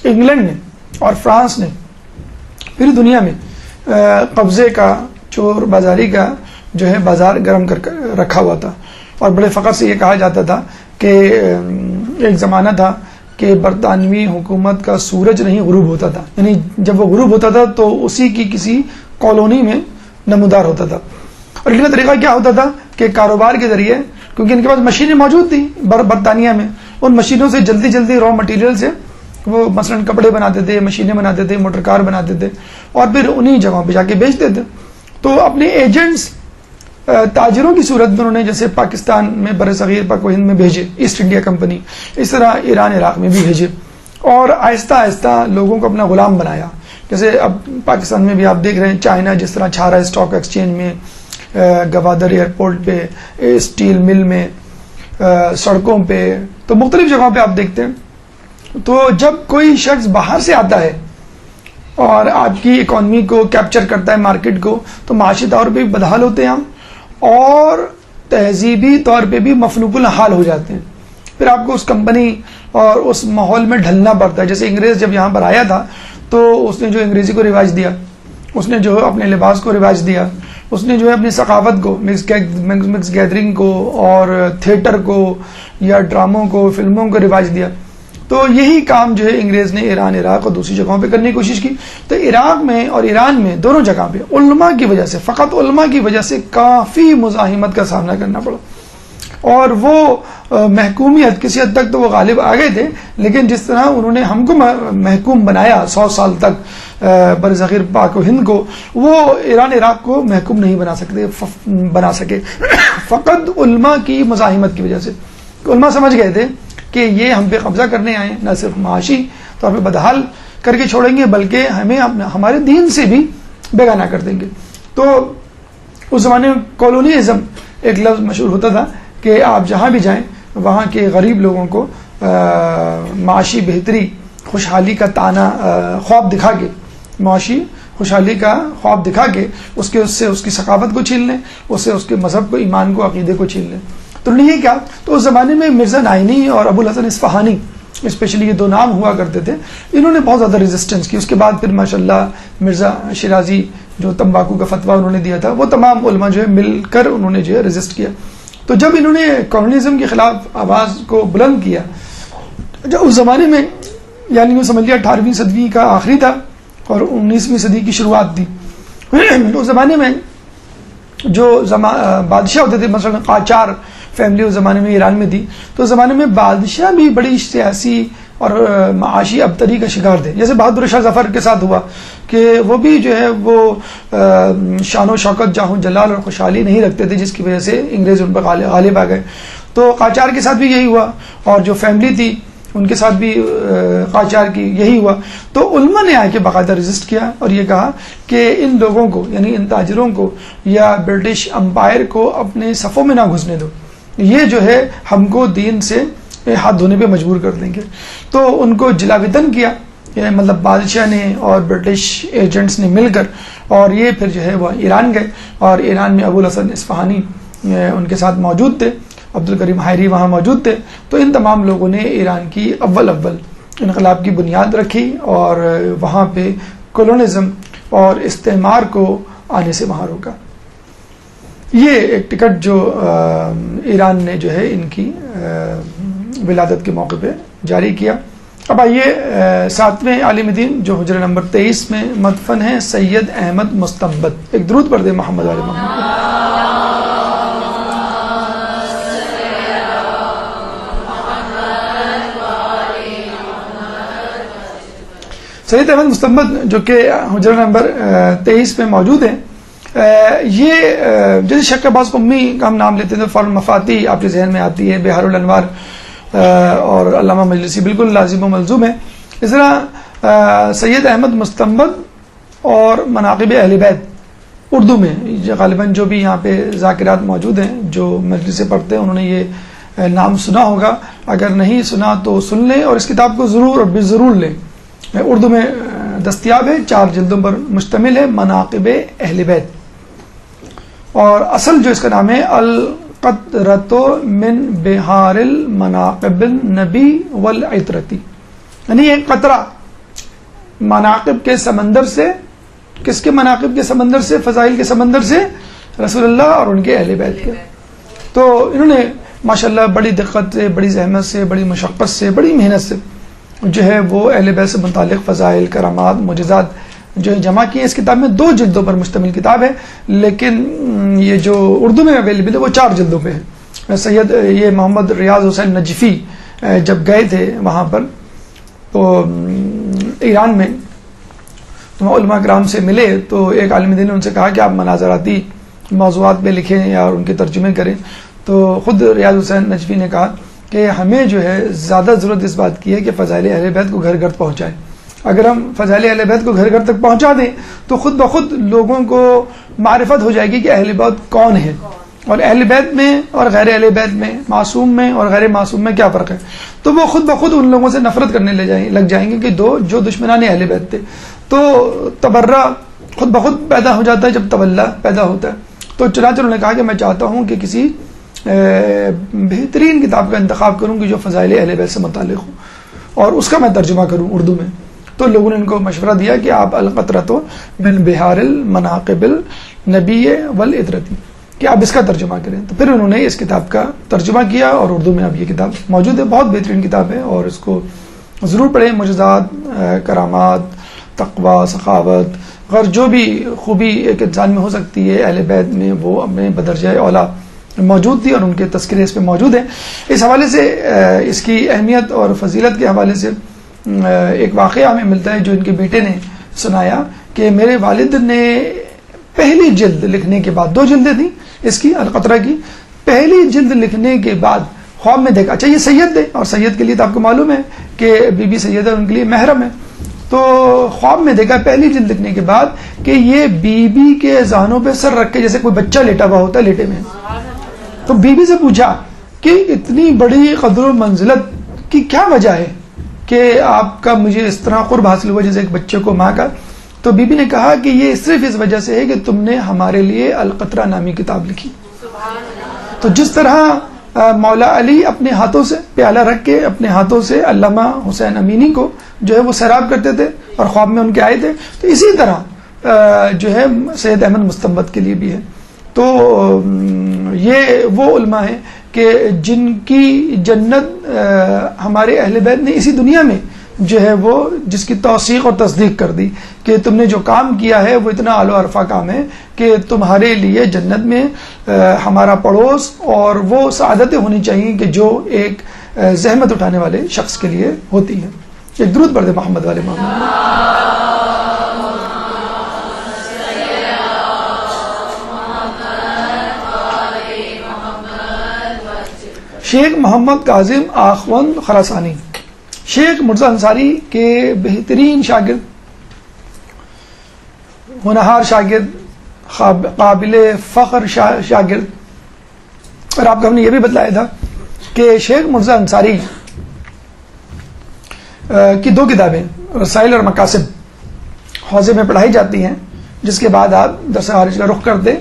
انگلینڈ نے اور فرانس نے پوری دنیا میں قبضے کا، چور بازاری کا جو ہے بازار گرم کر رکھا ہوا تھا. اور بڑے فخر سے یہ کہا جاتا تھا کہ ایک زمانہ تھا کہ برطانوی حکومت کا سورج نہیں غروب ہوتا تھا، یعنی جب وہ غروب ہوتا تھا تو اسی کی کسی کالونی میں نمودار ہوتا تھا. اور ان کا طریقہ کیا ہوتا تھا کہ کاروبار کے ذریعے، کیونکہ ان کے پاس مشینیں موجود تھیں برطانیہ میں، ان مشینوں سے جلدی را مٹیریل سے وہ مثلا کپڑے بناتے تھے، مشینیں بناتے تھے، موٹر کار بناتے تھے، اور پھر انہی جگہوں پہ جا کے بیچتے تھے. تو اپنے ایجنٹس تاجروں کی صورت میں انہوں نے جیسے پاکستان میں برصغیر پاک و ہند میں بھیجے، ایسٹ انڈیا کمپنی، اس طرح ایران عراق میں بھی بھیجے، اور آہستہ آہستہ لوگوں کو اپنا غلام بنایا. جیسے اب پاکستان میں بھی آپ دیکھ رہے ہیں چائنا جس طرح چھا رہا ہے اسٹاک ایکسچینج میں، گوادر ایئرپورٹ پہ، اسٹیل مل میں، سڑکوں پہ، تو مختلف جگہوں پہ آپ دیکھتے ہیں. تو جب کوئی شخص باہر سے آتا ہے اور آپ کی اکانومی کو کیپچر کرتا ہے، مارکیٹ کو، تو معاشی طور پہ بھی بدحال ہوتے ہیں ہم، اور تہذیبی طور پہ بھی مفلوق الحال ہو جاتے ہیں. پھر آپ کو اس کمپنی اور اس ماحول میں ڈھلنا پڑتا ہے. جیسے انگریز جب یہاں پر آیا تھا تو اس نے جو انگریزی کو رواج دیا، اس نے جو اپنے لباس کو رواج دیا، اس نے جو ہے اپنی ثقافت کو، مکس گیدرنگ کو اور تھیٹر کو یا ڈراموں کو، فلموں کو رواج دیا. تو یہی کام جو ہے انگریز نے ایران، عراق اور دوسری جگہوں پہ کرنے کی کوشش کی. تو عراق میں اور ایران میں دونوں جگہ پہ علماء کی وجہ سے، فقط علماء کی وجہ سے کافی مزاحمت کا سامنا کرنا پڑا. اور وہ محکومیت کسی حد تک تو وہ غالب آ گئے تھے، لیکن جس طرح انہوں نے ہم کو محکوم بنایا 100 سال تک برصغیر پاک و ہند کو، وہ ایران عراق کو محکوم نہیں بنا سکے فقط علماء کی مزاحمت کی وجہ سے. علماء سمجھ گئے تھے کہ یہ ہم پہ قبضہ کرنے آئے، نہ صرف معاشی طور پہ بدحال کر کے چھوڑیں گے بلکہ ہمیں ہمارے دین سے بھی بیگانہ کر دیں گے. تو اس زمانے میں کالونیزم ایک لفظ مشہور ہوتا تھا کہ آپ جہاں بھی جائیں وہاں کے غریب لوگوں کو معاشی بہتری، خوشحالی کا تانا خواب دکھا کے، معاشی خوشحالی کا خواب دکھا کے اس سے اس کی ثقافت کو چھین لیں، اس کے مذہب کو، ایمان کو، عقیدے کو چھین لیں. تو انہوں نے یہ کیا، تو اس زمانے میں مرزا نائینی اور ابو الحسن اصفہانی اسپیشلی یہ دو نام ہوا کرتے تھے، انہوں نے بہت زیادہ ریزسٹنس کی. اس کے بعد پھر ماشاءاللہ مرزا شیرازی جو تمباکو کا فتویٰ انہوں نے دیا تھا، وہ تمام علماء جو ہے مل کر انہوں نے جو ہے ریزسٹ کیا. تو جب انہوں نے کمیونزم کے خلاف آواز کو بلند کیا، جب اس زمانے میں یعنی وہ سمجھ لیا 18ویں صدی کا آخری تھا اور 19ویں صدی کی شروعات تھی. اس زمانے میں جو بادشاہ ہوتے تھے، مثلا قاجار فیملی اس زمانے میں ایران میں تھی، تو اس زمانے میں بادشاہ بھی بڑی سیاسی اور معاشی ابتری کا شکار تھے. جیسے بہادر شاہ ظفر کے ساتھ ہوا کہ وہ بھی جو ہے وہ شان و شوکت، جاہ و جلال اور خوشحالی نہیں رکھتے تھے، جس کی وجہ سے انگریز ان پر غالب آ گئے. تو قاجار کے ساتھ بھی یہی ہوا، اور جو فیملی تھی ان کے ساتھ بھی قاجار کی یہی ہوا. تو علماء نے آ کے باقاعدہ رجسٹ کیا اور یہ کہا کہ ان لوگوں کو، یعنی ان تاجروں کو یا برٹش امپائر کو اپنے صفوں میں نہ گھسنے دو، یہ جو ہے ہم کو دین سے ہاتھ دھونے پہ مجبور کر دیں گے. تو ان کو جلا وطن کیا، یعنی مطلب بادشاہ نے اور برٹش ایجنٹس نے مل کر، اور یہ پھر جو ہے وہ ایران گئے، اور ایران میں ابو الحسن اصفہانی ان کے ساتھ موجود تھے، عبد الکریم حائری وہاں موجود تھے. تو ان تمام لوگوں نے ایران کی اول انقلاب کی بنیاد رکھی اور وہاں پہ کولونزم اور استعمار کو آنے سے وہاں روکا. یہ ایک ٹکٹ جو ایران نے جو ہے ان کی ولادت کے موقع پہ جاری کیا. اب آئیے 7ویں عالم دین جو حجرہ نمبر 23 میں مدفن ہے، سید احمد مستنبط. ایک درود پڑھ دیں محمد علیہ محمد. سید احمد مستنبط جو کہ حجرہ نمبر 23 میں موجود ہیں، یہ جیسے شیخ عباس قمی کا ہم نام لیتے ہیں تو فوراً مفاتی آپ کے ذہن میں آتی ہے، بہار الانوار اور علامہ مجلسی بالکل لازم و ملزوم ہے. اس طرح سید احمد مستنبط اور مناقب اہل بیت اردو میں غالباً جو بھی یہاں پہ ذاکرات موجود ہیں جو مجلس سے پڑھتے ہیں انہوں نے یہ نام سنا ہوگا، اگر نہیں سنا تو سن لیں اور اس کتاب کو ضرور اور بضرور لیں. اردو میں دستیاب ہے، 4 جلدوں پر مشتمل ہے، مناقب اہل بیت. اور اصل جو اس کا نام ہے القطرۃ من بحار المناقب النبی والعطرتی، یعنی ایک قطرہ مناقب کے سمندر سے. کس کے مناقب کے سمندر سے؟ فضائل کے سمندر سے، رسول اللہ اور ان کے اہل بیت کے. تو انہوں نے ماشاءاللہ بڑی دقت سے، بڑی زحمت سے، بڑی مشقت سے، بڑی محنت سے جو ہے وہ اہل بیت سے متعلق فضائل، کرامات، معجزات جو ہے جمع کیے. اس کتاب میں 2 جلدوں پر مشتمل کتاب ہے، لیکن یہ جو اردو میں اویلیبل ہے وہ 4 جلدوں پہ ہے. سید یہ محمد ریاض حسین نجفی جب گئے تھے وہاں پر تو ایران میں، تو علماء کرام سے ملے تو ایک عالم دین نے ان سے کہا کہ آپ مناظراتی موضوعات پہ لکھیں یا ان کے ترجمے کریں. تو خود ریاض حسین نجفی نے کہا کہ ہمیں جو ہے زیادہ ضرورت اس بات کی ہے کہ فضائل اہل بیت کو گھر گھر پہنچائیں. اگر ہم فضائل اہل بیت کو گھر گھر تک پہنچا دیں تو خود بخود لوگوں کو معرفت ہو جائے گی کہ اہل بیت کون ہے، اور اہل بیت میں اور غیر اہل بیت میں، معصوم میں اور غیر معصوم میں کیا فرق ہے. تو وہ خود بخود ان لوگوں سے نفرت کرنے لگ جائیں گے کہ جو دشمنان اہل بیت تھے. تو تبرہ خود بخود پیدا ہو جاتا ہے جب تولا پیدا ہوتا ہے. تو چنانچہ انہوں نے کہا کہ میں چاہتا ہوں کہ کسی بہترین کتاب کا انتخاب کروں کہ جو فضائل اہل بیت سے متعلق ہو اور اس کا میں ترجمہ کروں اردو میں. تو لوگوں نے ان کو مشورہ دیا کہ آپ القطرۃ من بحار المناقب النبی والعطرتی کہ آپ اس کا ترجمہ کریں. تو پھر انہوں نے اس کتاب کا ترجمہ کیا اور اردو میں اب یہ کتاب موجود ہے. بہت بہترین کتاب ہے اور اس کو ضرور پڑھیں. معجزات، کرامات، تقوی، سخاوت، غرض جو بھی خوبی ایک انسان میں ہو سکتی ہے اہل بیت میں وہ اپنے بدرجہ اولا موجود تھی اور ان کے تذکرے اس پہ موجود ہیں. اس حوالے سے اس کی اہمیت اور فضیلت کے حوالے سے ایک واقعہ ہمیں ملتا ہے جو ان کے بیٹے نے سنایا کہ میرے والد نے پہلی جلد لکھنے کے بعد، 2 جلدیں تھیں اس کی القطرہ کی، پہلی جلد لکھنے کے بعد خواب میں دیکھا. اچھا یہ سید تھے, اور سید کے لیے تو آپ کو معلوم ہے کہ بی بی سیدہ ان کے لیے محرم ہے. تو خواب میں دیکھا پہلی جلد لکھنے کے بعد کہ یہ بی بی کے ذہنوں پہ سر رکھ کے جیسے کوئی بچہ لیٹا ہوا ہوتا ہے لیٹے میں. تو بی بی سے پوچھا کہ اتنی بڑی قدر و منزلت کی کیا وجہ ہے کہ آپ کا مجھے اس طرح قرب حاصل ہوا جیسے ایک بچے کو ماں کا. تو بی بی نے کہا کہ یہ صرف اس وجہ سے ہے کہ تم نے ہمارے لیے القطرہ نامی کتاب لکھی. تو جس طرح مولا علی اپنے ہاتھوں سے پیالہ رکھ کے اپنے ہاتھوں سے علامہ حسین امینی کو جو ہے وہ سیراب کرتے تھے اور خواب میں ان کے آئے تھے, تو اسی طرح جو ہے سید احمد مستنبط کے لیے بھی ہے. تو یہ وہ علماء ہیں کہ جن کی جنت ہمارے اہل بیت نے اسی دنیا میں جو ہے وہ جس کی توثیق اور تصدیق کر دی کہ تم نے جو کام کیا ہے وہ اتنا اعلی و عرفہ کام ہے کہ تمہارے لیے جنت میں ہمارا پڑوس اور وہ سعادتیں ہونی چاہیے کہ جو ایک زحمت اٹھانے والے شخص کے لیے ہوتی ہے. ایک درود پڑھ دے محمد والے محمد. شیخ محمد کاظم آخوند خراسانی شیخ مرزا انصاری کے بہترین شاگرد, ہونہار شاگرد, قابل فخر شاگرد. اور آپ کو ہم نے یہ بھی بتلایا تھا کہ شیخ مرزا انصاری کی 2 کتابیں رسائل اور مقاصد حوزے میں پڑھائی جاتی ہیں, جس کے بعد آپ درس خارج کا رخ کر دیں.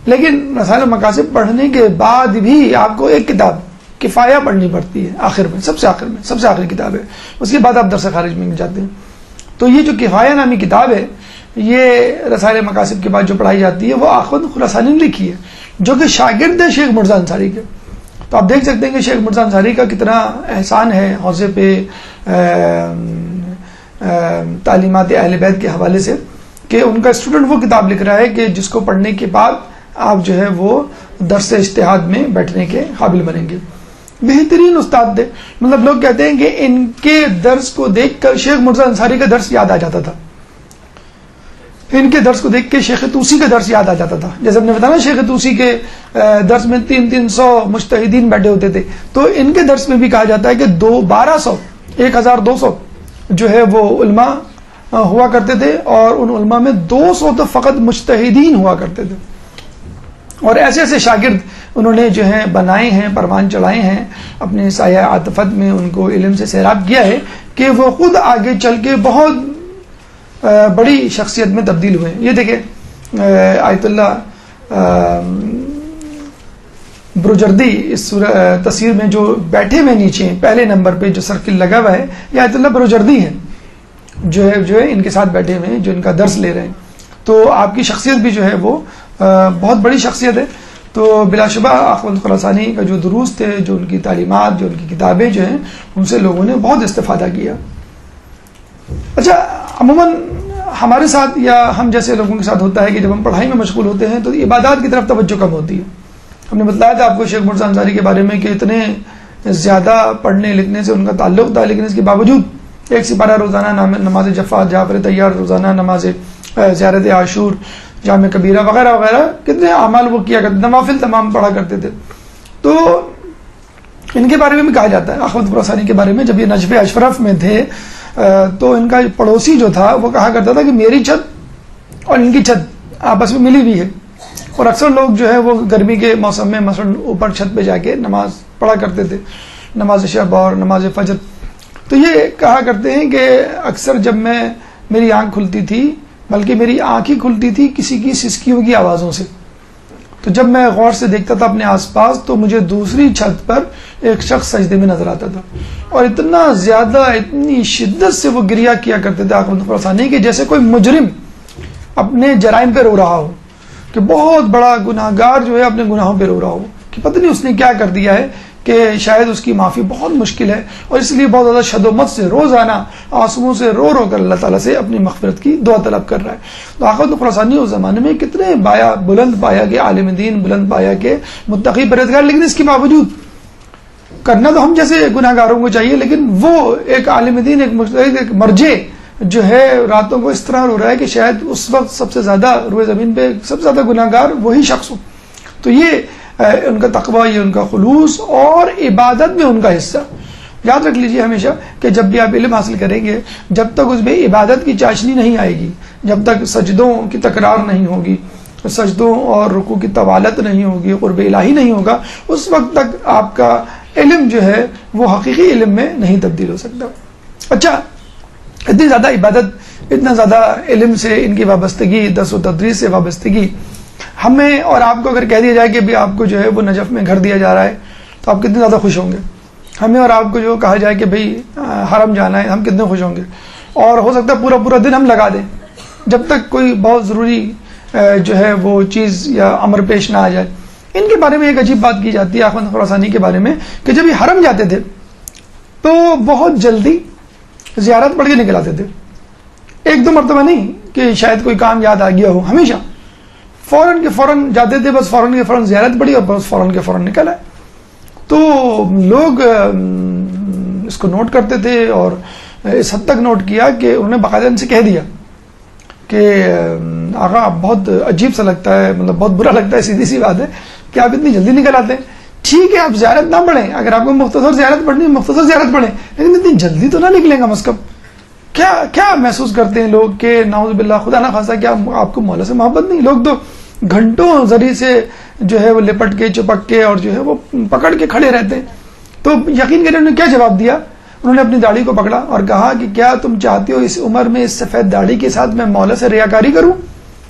لیکن رسائل اور مقاصد پڑھنے کے بعد بھی آپ کو ایک کتاب کفایہ پڑھنی پڑتی ہے آخر میں, سب سے آخری کتاب ہے. اس کے بعد آپ درس خارج میں جاتے ہیں. تو یہ جو کفایہ نامی کتاب ہے یہ رسائل مقاصد کے بعد جو پڑھائی جاتی ہے وہ آخوند خراسانی نے لکھی ہے, جو کہ شاگرد ہے شیخ مرزا انصاری کے. تو آپ دیکھ سکتے ہیں کہ شیخ مرزا انصاری کا کتنا احسان ہے حوزے پہ تعلیمات اہل بیت کے حوالے سے, کہ ان کا اسٹوڈنٹ وہ کتاب لکھ رہا ہے کہ جس کو پڑھنے کے بعد آپ جو ہے وہ درس اجتہاد میں بیٹھنے کے قابل بنیں گے. بہترین استاد تھے, مطلب لوگ کہتے ہیں کہ ان کے درس کو دیکھ کر شیخ مرزا انصاری کا درس یاد آ جاتا تھا, ان کے درس کو دیکھ کے شیخ طوسی کا درس یاد آ جاتا تھا. جیسے ہم نے بتایا شیخ طوسی کے درس میں 300 مجتہدین بیٹھے ہوتے تھے, تو ان کے درس میں بھی کہا جاتا ہے کہ 1200 جو ہے وہ علماء ہوا کرتے تھے, اور ان علماء میں 200 تو فقط مجتہدین ہوا کرتے تھے. اور ایسے ایسے شاگرد انہوں نے جو ہیں بنائے ہیں, پروان چڑھائے ہیں اپنے سایہ عاطفت میں, ان کو علم سے سیراب کیا ہے کہ وہ خود آگے چل کے بہت بڑی شخصیت میں تبدیل ہوئے. یہ دیکھیں آیت اللہ بروجردی اس تصویر میں جو بیٹھے ہوئے نیچے پہلے نمبر پہ جو سرکل لگا ہوا ہے, یہ آیت اللہ بروجردی ہے جو ہے ان کے ساتھ بیٹھے ہوئے ہیں, جو ان کا درس لے رہے ہیں. تو آپ کی شخصیت بھی جو ہے وہ بہت بڑی شخصیت ہے. تو بلا شبہ آخوند خراسانی کا جو دروس تھے, جو ان کی تعلیمات, جو ان کی کتابیں جو ہیں, ان سے لوگوں نے بہت استفادہ کیا. اچھا عموماً ہمارے ساتھ یا ہم جیسے لوگوں کے ساتھ ہوتا ہے کہ جب ہم پڑھائی میں مشغول ہوتے ہیں تو عبادات کی طرف توجہ کم ہوتی ہے. ہم نے بتلایا تھا آپ کو شیخ مرزا انصاری کے بارے میں کہ اتنے زیادہ پڑھنے لکھنے سے ان کا تعلق تھا, لیکن اس کے باوجود 1 سپارہ روزانہ نماز جفات, جعفر طیار روزانہ نماز زیارت عاشور, جامع کبیرہ وغیرہ وغیرہ, کتنے اعمال وہ کیا کرتے, نوافل تمام پڑھا کرتے تھے. تو ان کے بارے میں بھی کہا جاتا ہے آخوند خراسانی کے بارے میں, جب یہ نجف اشرف میں تھے تو ان کا پڑوسی جو تھا وہ کہا کرتا تھا کہ میری چھت اور ان کی چھت آپس میں ملی ہوئی ہے. اور اکثر لوگ جو ہے وہ گرمی کے موسم میں مثلا اوپر چھت پہ جا کے نماز پڑھا کرتے تھے, نماز شب اور نماز فجر. تو یہ کہا کرتے ہیں کہ اکثر جب میری آنکھ کھلتی تھی, بلکہ میری آنکھ ہی کھلتی تھی کسی کی سسکیوں کی آوازوں سے, تو جب میں غور سے دیکھتا تھا اپنے آس پاس تو مجھے دوسری چھت پر ایک شخص سجدے میں نظر آتا تھا, اور اتنا زیادہ اتنی شدت سے وہ گریہ کیا کرتے تھے آخوند خراسانی کہ جیسے کوئی مجرم اپنے جرائم پہ رو رہا ہو, کہ بہت بڑا گناہ گار جو ہے اپنے گناہوں پہ رو رہا ہو, کہ پتہ نہیں اس نے کیا کر دیا ہے کہ شاید اس کی معافی بہت مشکل ہے, اور اس لیے بہت زیادہ شد و مت سے روزانہ آنسوؤں سے رو کر اللہ تعالیٰ سے اپنی مغفرت کی دعا طلب کر رہا ہے. تو آخوند خراسانی اس زمانے میں کتنے بلند پایا کہ عالم دین, بلند پایا کہ متقی پرہیزگار, لیکن اس کے باوجود کرنا تو ہم جیسے گناہ گاروں کو چاہیے, لیکن وہ ایک عالم دین, ایک مرجع جو ہے راتوں کو اس طرح رو رہا ہے کہ شاید اس وقت سب سے زیادہ روئے زمین پہ سب سے زیادہ گناہ گار وہی شخص ہو. تو یہ ان کا تقوی، یہ ان کا خلوص اور عبادت میں ان کا حصہ. یاد رکھ لیجئے ہمیشہ کہ جب بھی آپ علم حاصل کریں گے، جب تک اس میں عبادت کی چاشنی نہیں آئے گی، جب تک سجدوں کی تکرار نہیں ہوگی، سجدوں اور رکوع کی طوالت نہیں ہوگی، قرب الہی نہیں ہوگا، اس وقت تک آپ کا علم جو ہے وہ حقیقی علم میں نہیں تبدیل ہو سکتا. اچھا، اتنی زیادہ عبادت، اتنا زیادہ علم سے ان کی وابستگی، درس و تدریس سے وابستگی، ہمیں اور آپ کو اگر کہہ دیا جائے کہ بھی آپ کو جو ہے وہ نجف میں گھر دیا جا رہا ہے تو آپ کتنے زیادہ خوش ہوں گے. ہمیں اور آپ کو جو کہا جائے کہ بھئی حرم جانا ہے، ہم کتنے خوش ہوں گے. اور ہو سکتا ہے پورا دن ہم لگا دیں جب تک کوئی بہت ضروری جو ہے وہ چیز یا امر پیش نہ آ جائے. ان کے بارے میں ایک عجیب بات کی جاتی ہے اخوان خراسانی کے بارے میں کہ جب یہ حرم جاتے تھے تو بہت جلدی زیارت پڑھ کے نکل آتے تھے. ایک دو مرتبہ نہیں کہ شاید کوئی کام یاد آ گیا ہو، ہمیشہ فوراً کے فوراً جاتے تھے، بس فوراً کے فوراً زیارت پڑھی اور بس فوراً کے فوراً نکل آئے. تو لوگ اس کو نوٹ کرتے تھے اور اس حد تک نوٹ کیا کہ انہوں نے باقاعدہ ان سے کہہ دیا کہ آقا بہت عجیب سا لگتا ہے، مطلب بہت برا لگتا ہے، سیدھی سی بات ہے کہ آپ اتنی جلدی نکل آتے ہیں. ٹھیک ہے آپ زیارت نہ پڑھیں، اگر آپ کو مختصر زیارت پڑھنی ہے مختصر زیارت پڑھیں، لیکن اتنی جلدی تو نہ نکلیں کم از کم. کیا محسوس کرتے ہیں لوگ کہ نعوذ باللہ خدا نہ خاصا کیا آپ کو مولا سے محبت نہیں؟ لوگ تو گھنٹوں ذریعے سے جو ہے وہ لپٹ کے چپک کے اور جو ہے وہ پکڑ کے کھڑے رہتے ہیں. تو یقین کریں انہوں نے کیا جواب دیا؟ انہوں نے اپنی داڑھی کو پکڑا اور کہا کہ کیا تم چاہتے ہو اس عمر میں اس سفید داڑھی کے ساتھ میں مولا سے ریاکاری کروں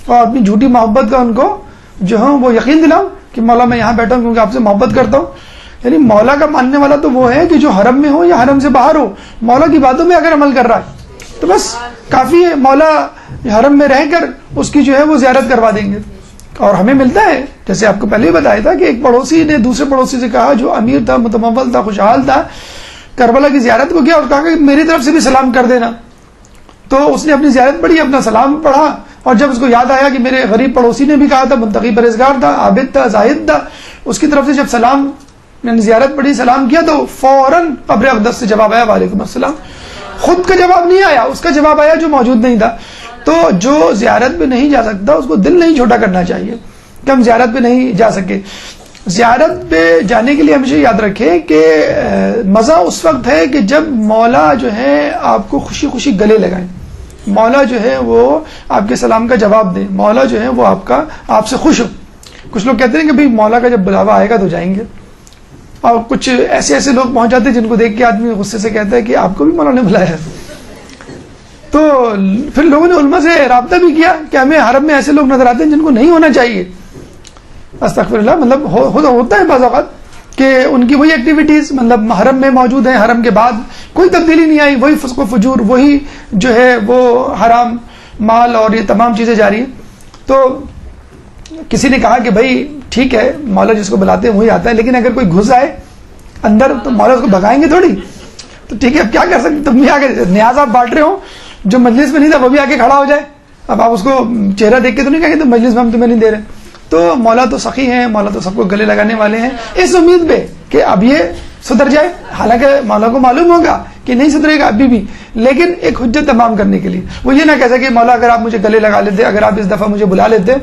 اور اپنی جھوٹی محبت کا ان کو جو ہے وہ یقین دلاؤں کہ مولا میں یہاں بیٹھا ہوں کیونکہ آپ سے محبت کرتا ہوں؟ یعنی مولا کا ماننے والا تو وہ ہے کہ جو حرم میں ہو یا حرم سے باہر ہو، مولا کی باتوں میں اگر عمل کر رہا ہے تو بس کافی ہے، مولا حرم میں رہ کر اس کی جو ہے وہ زیارت کروا دیں گے. اور ہمیں ملتا ہے، جیسے آپ کو پہلے ہی بتایا تھا کہ ایک پڑوسی نے دوسرے پڑوسی سے کہا جو امیر تھا، متمول تھا، خوشحال تھا، کربلا کی زیارت کو کیا اور کہا کہ میری طرف سے بھی سلام کر دینا. تو اس نے اپنی زیارت پڑھی، اپنا سلام پڑھا، اور جب اس کو یاد آیا کہ میرے غریب پڑوسی نے بھی کہا تھا، منتقی پرہیزگار تھا، عابد تھا، زاہد تھا، اس کی طرف سے جب سلام یعنی زیارت پڑھی، سلام کیا، تو فوراً قبر اقدس سے جواب آیا وعلیکم السلام. خود کا جواب نہیں آیا، اس کا جواب آیا جو موجود نہیں تھا. تو جو زیارت پہ نہیں جا سکتا اس کو دل نہیں چھوٹا کرنا چاہیے کہ ہم زیارت پہ نہیں جا سکے. زیارت پہ جانے کے لیے ہمیشہ یاد رکھیں کہ مزہ اس وقت ہے کہ جب مولا جو ہے آپ کو خوشی خوشی گلے لگائیں، مولا جو ہے وہ آپ کے سلام کا جواب دیں، مولا جو ہے وہ آپ سے خوش ہو. کچھ لوگ کہتے ہیں کہ بھئی مولا کا جب بلاوا آئے گا تو جائیں گے، اور کچھ ایسے لوگ پہنچ جاتے ہیں جن کو دیکھ کے آدمی غصے سے کہتا ہے کہ آپ کو بھی مولا نے بلایا ہے. تو پھر لوگوں نے علماء سے رابطہ بھی کیا کہ ہمیں حرم میں ایسے لوگ نظر آتے ہیں جن کو نہیں ہونا چاہیے. استغفر اللہ، مطلب ہوتا ہے بعض اوقات کہ ان کی وہی ایکٹیویٹیز مطلب حرم میں موجود ہیں، حرم کے بعد کوئی تبدیلی نہیں آئی، وہی فسق و فجور، وہی جو ہے وہ حرام مال اور یہ تمام چیزیں جاری ہیں. تو کسی نے کہا کہ بھائی ٹھیک ہے مولا جس کو بلاتے ہیں وہی آتا ہے، لیکن اگر کوئی گھس آئے اندر تو مولا اس کو بھگائیں گے تھوڑی. تو ٹھیک ہے اب کیا کر سکتے، تم بھی آ کے نیاز آپ بانٹ رہے ہو، جو مجلس میں نہیں تھا وہ بھی آ کے کھڑا ہو جائے. اب آپ اس کو چہرہ دیکھ کے تو نہیں کہیں گے تو مجلس میں ہم تمہیں نہیں دے رہے. تو مولا تو سخی ہیں، مولا تو سب کو گلے لگانے والے ہیں، اس امید پہ کہ اب یہ سدھر جائے. حالانکہ مولا کو معلوم ہوگا کہ نہیں سدھرے گا ابھی بھی، لیکن ایک حجت تمام کرنے کے لیے وہ یہ نہ کہہ سکے مولا اگر آپ مجھے گلے لگا لیتے، اگر آپ اس دفعہ مجھے بلا لیتے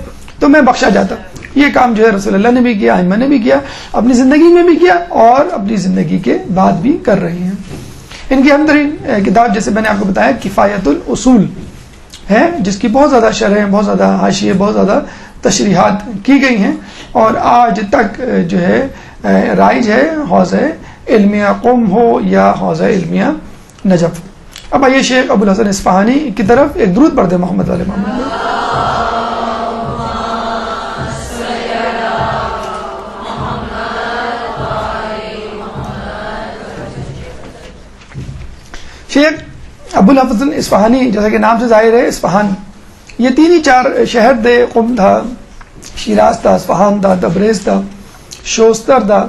تو میں بخشا جاتا. یہ کام جو ہے رسول اللہ نے بھی کیا، ائمہ نے بھی کیا، اپنی زندگی میں بھی کیا اور اپنی زندگی کے بعد بھی کر رہے ہیں. ان کی اہم ترین کتاب جیسے میں نے آپ کو بتایا کفایت الاصول ہے، جس کی بہت زیادہ شرح، بہت زیادہ حاشیے، بہت زیادہ تشریحات کی گئی ہیں اور آج تک جو ہے رائج ہے حوزہ علمیہ قم ہو یا حوزہ علمیہ نجف. اب آئیے شیخ ابو الحسن اصفہانی کی طرف ایک درود پڑھتے محمد والے محمد. شیخ ابو الحسن اصفہانی جیسا کہ نام سے ظاہر ہے اصفہان، یہ 3 ہی 4 شہر تھے، قم تھا، شیراز تھا، اصفہان تھا، تبریز تھا، شوستر تھا،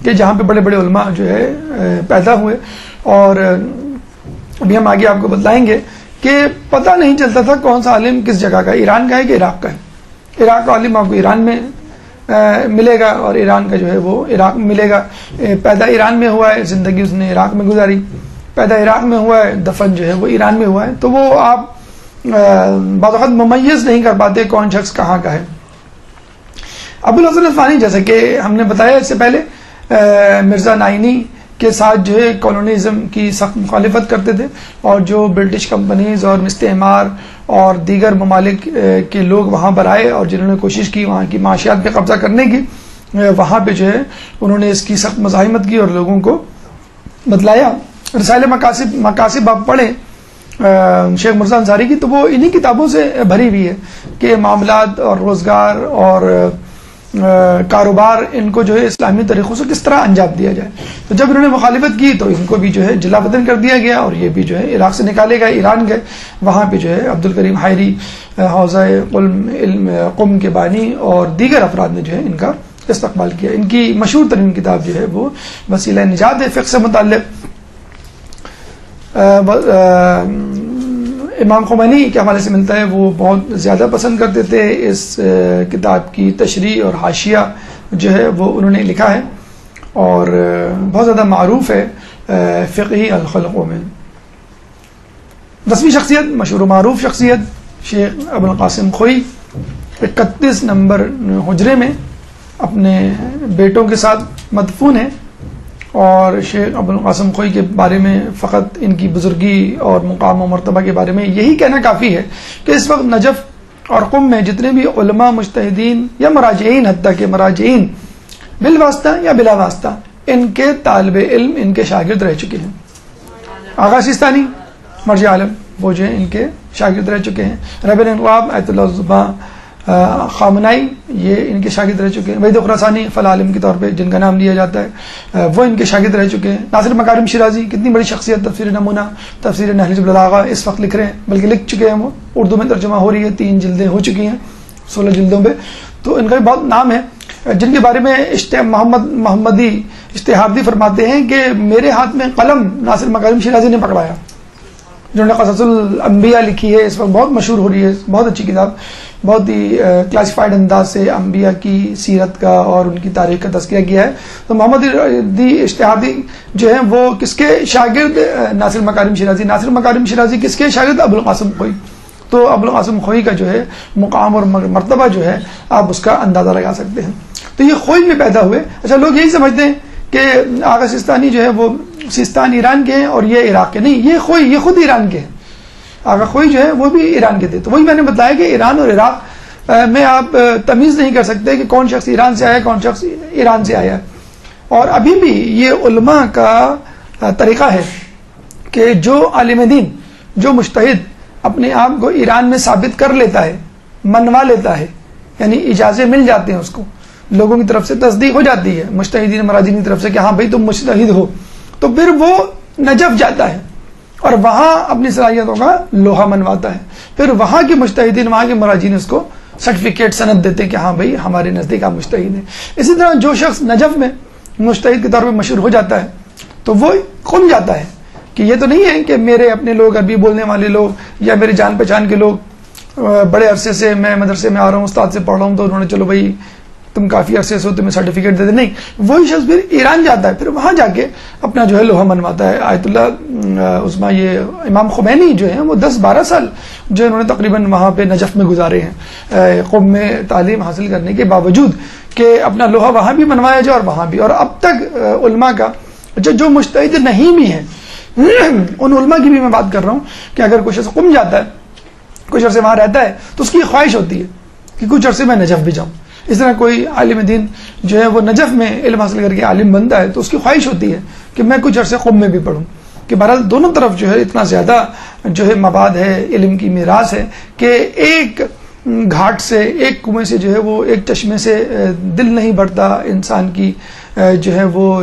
کہ جہاں پہ بڑے بڑے علماء جو ہے پیدا ہوئے. اور ابھی ہم آگے آپ کو بتلائیں گے کہ پتہ نہیں چلتا تھا کون سا عالم کس جگہ کا ہے، ایران کا ہے کہ عراق کا ہے. عراق کا عالم آپ کو ایران میں ملے گا اور ایران کا جو ہے وہ عراق میں ملے گا. پیدا ایران میں ہوا ہے، زندگی اس نے عراق میں گزاری، پیدا عراق میں ہوا ہے، دفن جو ہے وہ ایران میں ہوا ہے. تو وہ آپ بعض وقت ممیز نہیں کر پاتے کون شخص کہاں کا ہے. ابوالحسن اصفہانی جیسا کہ ہم نے بتایا اس سے پہلے مرزا نائینی کے ساتھ جو ہے کالونیزم کی سخت مخالفت کرتے تھے، اور جو برٹش کمپنیز اور مستعمار اور دیگر ممالک کے لوگ وہاں پر آئے اور جنہوں نے کوشش کی وہاں کی معاشیات پہ قبضہ کرنے کی، وہاں پہ جو ہے انہوں نے اس کی سخت مزاحمت کی اور لوگوں کو بتلایا۔ رسالہ مقاصد آپ پڑھیں شیخ مرزا انصاری کی تو وہ انہی کتابوں سے بھری ہوئی ہے کہ معاملات اور روزگار اور کاروبار ان کو جو ہے اسلامی طریقوں سے کس طرح انجام دیا جائے۔ تو جب انہوں نے مخالفت کی تو ان کو بھی جو ہے جلا وطن کر دیا گیا، اور یہ بھی جو ہے عراق سے نکالے گئے، ایران گئے، وہاں پہ جو ہے عبد الکریم حائری حوزہ قم کے بانی اور دیگر افراد نے جو ہے ان کا استقبال کیا۔ ان کی مشہور ترین کتاب جو ہے وہ وسیلہ نجات ہے۔ فقہ سے متعلق امام خمینی کے حوالے سے ملتا ہے، وہ بہت زیادہ پسند کرتے تھے اس کتاب کی تشریح اور حاشیہ جو ہے وہ انہوں نے لکھا ہے، اور بہت زیادہ معروف ہے فقہی الخلقوں میں۔ 10ویں شخصیت، مشہور و معروف شخصیت شیخ ابو القاسم خوئی، 31 نمبر حجرے میں اپنے بیٹوں کے ساتھ مدفون ہے، اور شیخ ابو القاسم خوئی کے بارے میں فقط ان کی بزرگی اور مقام و مرتبہ کے بارے میں یہی کہنا کافی ہے کہ اس وقت نجف اور قم میں جتنے بھی علماء مجتہدین یا مراجعین، حتیٰ کہ مراجعین بالواسطہ یا بلا واسطہ ان کے طالب علم، ان کے شاگرد رہ چکے ہیں۔ آغا سیستانی مرجع عالم وہ جو ہیں ان کے شاگرد رہ چکے ہیں۔ رہبر انقلاب آیت اللہ زباں خامنائی یہ ان کے شاگرد رہ چکے ہیں۔ وحید خراسانی فلاح عالم کے طور پہ جن کا نام لیا جاتا ہے وہ ان کے شاگرد رہ چکے ہیں۔ ناصر مکارم شیرازی کتنی بڑی شخصیت، تفسیر نمونہ، تفسیر نہج البلاغہ اس وقت لکھ رہے ہیں، بلکہ لکھ چکے ہیں، وہ اردو میں ترجمہ ہو رہی ہے، 3 جلدیں ہو چکی ہیں 16 جلدوں پہ، تو ان کا بھی بہت نام ہے، جن کے بارے میں محمدی اشتہابی فرماتے ہیں کہ میرے ہاتھ میں قلم ناصر مکارم شیرازی نے پکڑایا، جنہوں نے قصص الانبیاء لکھی ہے، اس وقت بہت مشہور ہو رہی ہے، بہت اچھی کتاب، بہت ہی کلاسیفائڈ انداز سے انبیاء کی سیرت کا اور ان کی تاریخ کا تذکرہ کیا ہے۔ تو محمد اشتہابی جو ہیں وہ کس کے شاگرد؟ ناصر مکارم شیرازی۔ ناصر مکارم شیرازی کس کے شاگرد؟ ابو القاسم خوئی۔ تو ابو القاسم خوئی کا جو ہے مقام اور مرتبہ جو ہے آپ اس کا اندازہ لگا سکتے ہیں۔ تو یہ خوئی میں پیدا ہوئے۔ اچھا، لوگ یہی سمجھتے ہیں کہ آغا سیستانی جو ہے وہ سیستان ایران کے ہیں اور یہ عراق کے، نہیں، یہ خوئی یہ خود ایران کے ہیں۔ آغا خوئی جو ہے وہ بھی ایران کے تھے۔ تو وہی میں نے بتایا کہ ایران اور عراق میں آپ تمیز نہیں کر سکتے کہ کون شخص ایران سے آیا، کون شخص ایران سے آیا۔ اور ابھی بھی یہ علماء کا طریقہ ہے کہ جو عالم دین، جو مجتہد اپنے آپ کو ایران میں ثابت کر لیتا ہے، منوا لیتا ہے، یعنی اجازے مل جاتے ہیں، اس کو لوگوں کی طرف سے تصدیق ہو جاتی ہے، مجتہدین مراجعین کی طرف سے کہ ہاں بھائی تم مجتہد ہو، تو پھر وہ نجف جاتا ہے اور وہاں اپنی صلاحیتوں کا لوہا منواتا ہے۔ پھر وہاں کے مجتہدین، وہاں کے مراجعین اس کو سرٹیفکیٹ سند دیتے ہیں کہ ہاں بھائی ہمارے نزدیک آپ مجتہد ہیں۔ اسی طرح جو شخص نجف میں مجتہد کے طور پہ مشہور ہو جاتا ہے تو وہ قم جاتا ہے کہ یہ تو نہیں ہے کہ میرے اپنے لوگ، عربی بولنے والے لوگ یا میرے جان پہچان کے لوگ بڑے عرصے سے میں مدرسے میں آ رہا ہوں، استاد سے پڑھ رہا ہوں، تو انہوں نے چلو بھائی تم کافی عرصے سے ہو تمہیں سرٹیفکیٹ دے دے۔ نہیں، وہی شخص پھر ایران جاتا ہے، پھر وہاں جا کے اپنا جو ہے لوہا منواتا ہے۔ آیت اللہ عثمہ، یہ امام خمینی جو ہیں وہ 10-12 سال جو انہوں نے تقریباً وہاں پہ نجف میں گزارے ہیں، قم میں تعلیم حاصل کرنے کے باوجود کہ اپنا لوہا وہاں بھی منوایا جائے اور وہاں بھی۔ اور اب تک علماء کا جو مجتہد نہیں بھی ہیں، ان علماء کی بھی میں بات کر رہا ہوں کہ اگر کچھ عرصے قم جاتا ہے، کچھ عرصے وہاں رہتا ہے، تو اس کی خواہش ہوتی ہے کہ کچھ عرصے میں نجف بھی جاؤں۔ اس طرح کوئی عالم دین جو ہے وہ نجف میں علم حاصل کر کے عالم بنتا ہے تو اس کی خواہش ہوتی ہے کہ میں کچھ عرصے قم میں بھی پڑھوں، کہ بہرحال دونوں طرف جو ہے اتنا زیادہ جو ہے مواد ہے، علم کی میراث ہے کہ ایک گھاٹ سے، ایک کنویں سے جو ہے وہ، ایک چشمے سے دل نہیں بڑھتا انسان کی، جو ہے وہ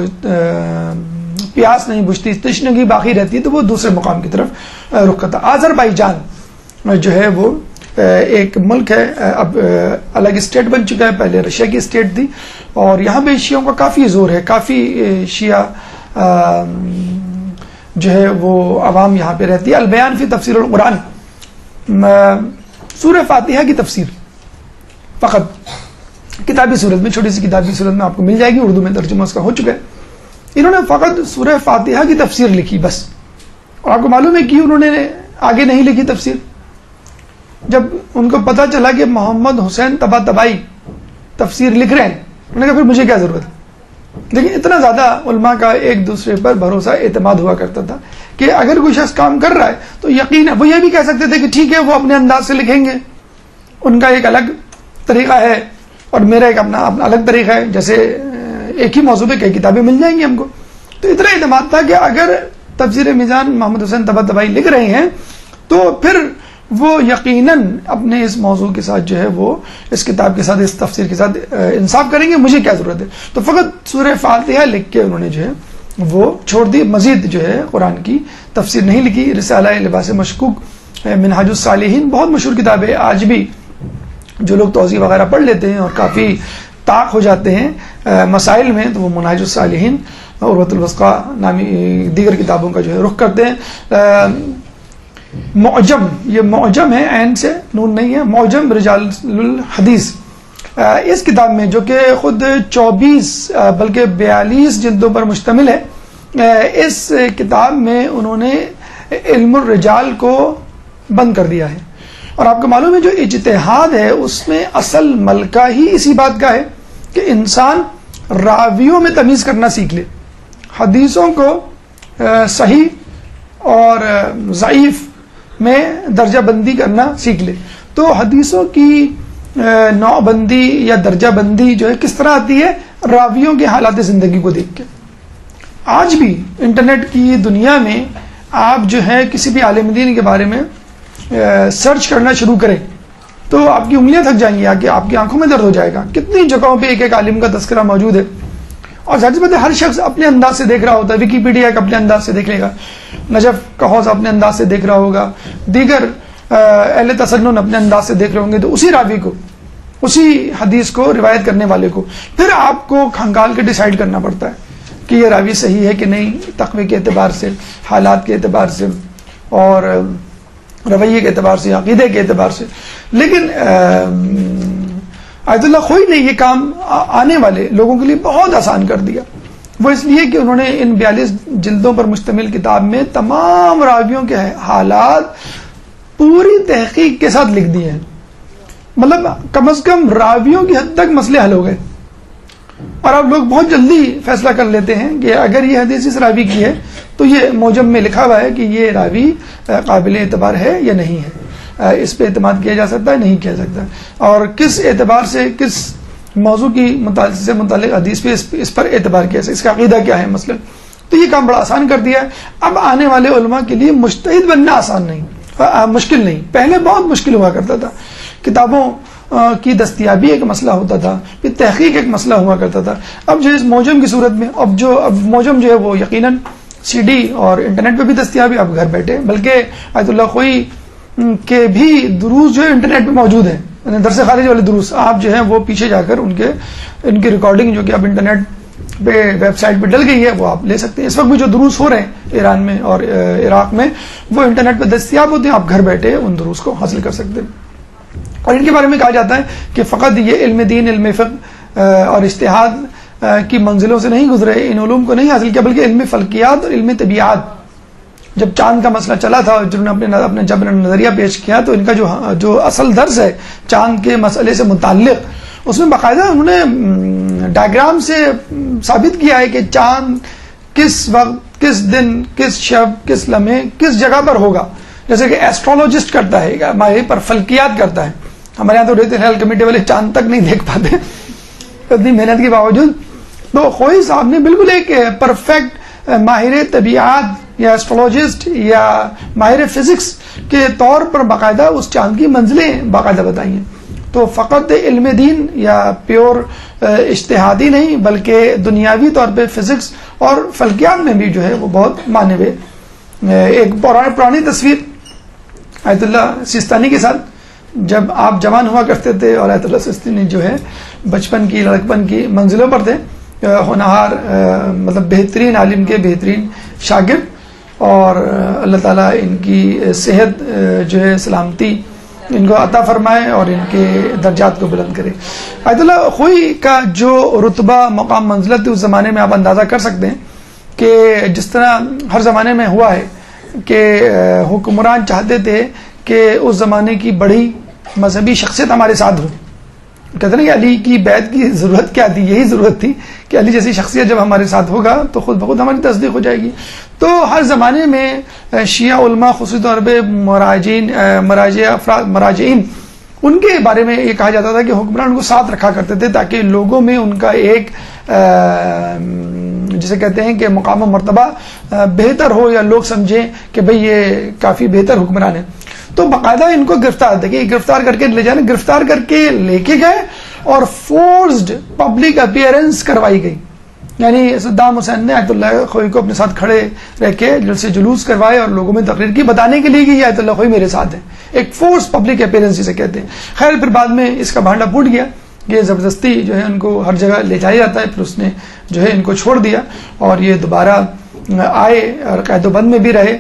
پیاس نہیں بجھتی، تشنگی باقی رہتی ہے، تو وہ دوسرے مقام کی طرف رخ کرتا۔ آذربائیجان جو ہے وہ ایک ملک ہے، اب الگ اسٹیٹ بن چکا ہے، پہلے رشیا کی اسٹیٹ تھی، اور یہاں پہ شیعوں کا کافی زور ہے، کافی شیعہ جو ہے وہ عوام یہاں پہ رہتی ہے۔ البیان فی تفسیر القرآن، سورہ فاتحہ کی تفسیر فقط کتابی صورت میں، چھوٹی سی کتابی صورت میں آپ کو مل جائے گی، اردو میں ترجمہ اس کا ہو چکا ہے۔ انہوں نے فقط سورہ فاتحہ کی تفسیر لکھی بس، اور آپ کو معلوم ہے کہ انہوں نے آگے نہیں لکھی تفسیر؟ جب ان کو پتا چلا کہ محمد حسین طباطبائی تفسیر لکھ رہے ہیں. انہوں نے کہا پھر مجھے کیا ضرورت ہے. لیکن اتنا زیادہ علماء کا ایک دوسرے پر بھروسہ اعتماد ہوا کرتا تھا کہ اگر کوئی شخص کام کر رہا ہے تو یقینا وہ یہ بھی کہہ سکتے تھے کہ ٹھیک ہے وہ اپنے انداز سے لکھیں گے, ان کا ایک الگ طریقہ ہے اور میرا ایک اپنا الگ طریقہ ہے, جیسے ایک ہی موضوع پہ کئی کتابیں مل جائیں گی ہم کو. تو اتنا اعتماد تھا کہ اگر تفسیر میزان محمد حسین طباطبائی لکھ رہے ہیں تو پھر وہ یقیناً اپنے اس موضوع کے ساتھ جو ہے وہ اس کتاب کے ساتھ اس تفسیر کے ساتھ انصاف کریں گے, مجھے کیا ضرورت ہے. تو فقط سورہ فاتحہ لکھ کے انہوں نے جو ہے وہ چھوڑ دی, مزید جو ہے قرآن کی تفسیر نہیں لکھی. رسالہ لباس مشکوک منہاج الصالحین بہت مشہور کتاب ہے, آج بھی جو لوگ توضیح وغیرہ پڑھ لیتے ہیں اور کافی طاق ہو جاتے ہیں مسائل میں تو وہ منہاج الصالحین عروۃ الوثقیٰ نامی دیگر کتابوں کا جو ہے رخ کرتے ہیں. معجم, یہ معجم ہے, عین سے نون نہیں ہے, معجم رجال الحدیث. اس کتاب میں جو کہ خود 24 بلکہ 42 جلدوں پر مشتمل ہے, اس کتاب میں انہوں نے علم الرجال کو بند کر دیا ہے. اور آپ کو معلوم ہے جو اجتہاد ہے اس میں اصل ملکہ ہی اسی بات کا ہے کہ انسان راویوں میں تمیز کرنا سیکھ لے, حدیثوں کو صحیح اور ضعیف میں درجہ بندی کرنا سیکھ لے. تو حدیثوں کی نوع بندی یا درجہ بندی جو ہے کس طرح آتی ہے, راویوں کے حالات زندگی کو دیکھ کے. آج بھی انٹرنیٹ کی دنیا میں آپ جو ہے کسی بھی عالم دین کے بارے میں سرچ کرنا شروع کریں تو آپ کی انگلیاں تھک جائیں گی, کہ آپ کی آنکھوں میں درد ہو جائے گا. کتنی جگہوں پہ ایک ایک عالم کا تذکرہ موجود ہے, اور ظاہر سی بات ہے ہر شخص اپنے انداز سے دیکھ رہا ہوتا ہے. ویکیپیڈیا ایک اپنے انداز سے دیکھ لے گا, نجف کا حوض اپنے انداز سے دیکھ رہا ہوگا, دیگر اہل تسنن اپنے انداز سے دیکھ رہے ہوں گے. تو اسی راوی کو, اسی حدیث کو روایت کرنے والے کو پھر آپ کو کھنگال کے ڈیسائیڈ کرنا پڑتا ہے کہ یہ راوی صحیح ہے کہ نہیں, تقوی کے اعتبار سے, حالات کے اعتبار سے, اور رویے کے اعتبار سے, عقیدے کے اعتبار سے. لیکن آیت اللہ خوئی نے یہ کام آنے والے لوگوں کے لیے بہت آسان کر دیا. وہ اس لیے کہ انہوں نے ان 42 جلدوں پر مشتمل کتاب میں تمام راویوں کے حالات پوری تحقیق کے ساتھ لکھ دیے ہیں. مطلب کم از کم راویوں کی حد تک مسئلے حل ہو گئے, اور اب لوگ بہت جلدی فیصلہ کر لیتے ہیں کہ اگر یہ حدیث اس راوی کی ہے تو یہ موجم میں لکھا ہوا ہے کہ یہ راوی قابل اعتبار ہے یا نہیں ہے, اس پہ اعتماد کیا جا سکتا ہے نہیں کیا سکتا, اور کس اعتبار سے کس موضوع کی سے متعلق حدیث پہ اس پر اعتبار کیا, اس کا عقیدہ کیا ہے مثلا. تو یہ کام بڑا آسان کر دیا ہے. اب آنے والے علماء کے لیے مجتہد بننا آسان نہیں, مشکل نہیں. پہلے بہت مشکل ہوا کرتا تھا, کتابوں کی دستیابی ایک مسئلہ ہوتا تھا, پھر تحقیق ایک مسئلہ ہوا کرتا تھا. اب جو اس موجم کی صورت میں اب موجم جو ہے وہ یقیناً CD اور انٹرنیٹ پہ بھی دستیاب ہے, آپ گھر بیٹھے. بلکہ آیت اللہ خوئی کے بھی دروس جو ہے انٹرنیٹ پہ موجود ہیں, درس خارج والے دروس, آپ جو ہیں وہ پیچھے جا کر ان کی ریکارڈنگ جو کہ اب انٹرنیٹ پہ ویب سائٹ پہ ڈل گئی ہے وہ آپ لے سکتے ہیں. اس وقت بھی جو دروس ہو رہے ہیں ایران میں اور عراق میں وہ انٹرنیٹ پہ دستیاب ہوتے ہیں, آپ گھر بیٹھے ان دروس کو حاصل کر سکتے ہیں. اور ان کے بارے میں کہا جاتا ہے کہ فقط یہ علم دین, علم فقہ اور اجتہاد کی منزلوں سے نہیں گزرے, ان علوم کو نہیں حاصل کیا, بلکہ علم فلکیات اور علم طبیعات. جب چاند کا مسئلہ چلا تھا, جنہوں نے اپنے جب نظریہ پیش کیا تو ان کا جو اصل درس ہے چاند کے مسئلے سے متعلق, اس میں باقاعدہ انہوں نے ڈائیگرام سے ثابت کیا ہے کہ چاند کس وقت, کس دن, کس شب, کس لمحے, کس جگہ پر ہوگا. جیسے کہ ایسٹرولوجسٹ کرتا ہے, ماہر پر فلکیات کرتا ہے. ہمارے یہاں تو ریت الہلال کمیٹی والے چاند تک نہیں دیکھ پاتے اتنی محنت کے باوجود. تو خوئی صاحب نے بالکل ایک پرفیکٹ ماہر طبیعت یا ایسٹرولوجسٹ یا ماہر فزکس کے طور پر باقاعدہ اس چاند کی منزلیں باقاعدہ بتائی ہیں. تو فقط علم دین یا پیور اجتہادی نہیں بلکہ دنیاوی طور پہ فزکس اور فلکیات میں بھی جو ہے وہ بہت مانے ہوئے. ایک پرانی تصویر آیت اللہ سیستانی کے ساتھ جب آپ جوان ہوا کرتے تھے, اور آیت اللہ سیستانی جو ہے بچپن کی, لڑکپن کی منزلوں پر تھے, ہونہار مطلب بہترین عالم کے بہترین شاگرد, اور اللہ تعالیٰ ان کی صحت جو ہے سلامتی ان کو عطا فرمائے اور ان کے درجات کو بلند کرے. آیت اللہ خوئی کا جو رتبہ, مقام, منزلت اس زمانے میں آپ اندازہ کر سکتے ہیں کہ جس طرح ہر زمانے میں ہوا ہے کہ حکمران چاہتے تھے کہ اس زمانے کی بڑی مذہبی شخصیت ہمارے ساتھ ہو, کہتے ہیں کہ علی کی بیعت کی ضرورت کیا تھی؟ یہی ضرورت تھی کہ علی جیسی شخصیت جب ہمارے ساتھ ہوگا تو خود بخود ہماری تصدیق ہو جائے گی. تو ہر زمانے میں شیعہ علماء خصوصی طور پہ مراجعین ان کے بارے میں یہ کہا جاتا تھا کہ حکمران ان کو ساتھ رکھا کرتے تھے تاکہ لوگوں میں ان کا ایک جسے کہتے ہیں کہ مقام و مرتبہ بہتر ہو، یا لوگ سمجھیں کہ بھئی یہ کافی بہتر حکمران ہے. تو باقاعدہ ان کو گرفتار کر کے لے جانے، گرفتار کر کے لے کے گئے اور فورسڈ پبلک اپیئرنس کروائی گئی. یعنی صدام حسین نے آیت اللہ خوئی کو اپنے ساتھ کھڑے رہ کے جلوس کروائے اور لوگوں میں تقریر کی، بتانے کے لیے کہ یہ آیت اللہ خوئی میرے ساتھ ہے. ایک فورس پبلک اپیئرنس جسے کہتے ہیں. خیر پھر بعد میں اس کا بھانڈا پھوٹ گیا، یہ زبردستی جو ہے ان کو ہر جگہ لے جایا جاتا ہے. پھر اس نے جو ہے ان کو چھوڑ دیا اور یہ دوبارہ آئے اور قید و بند میں بھی رہے.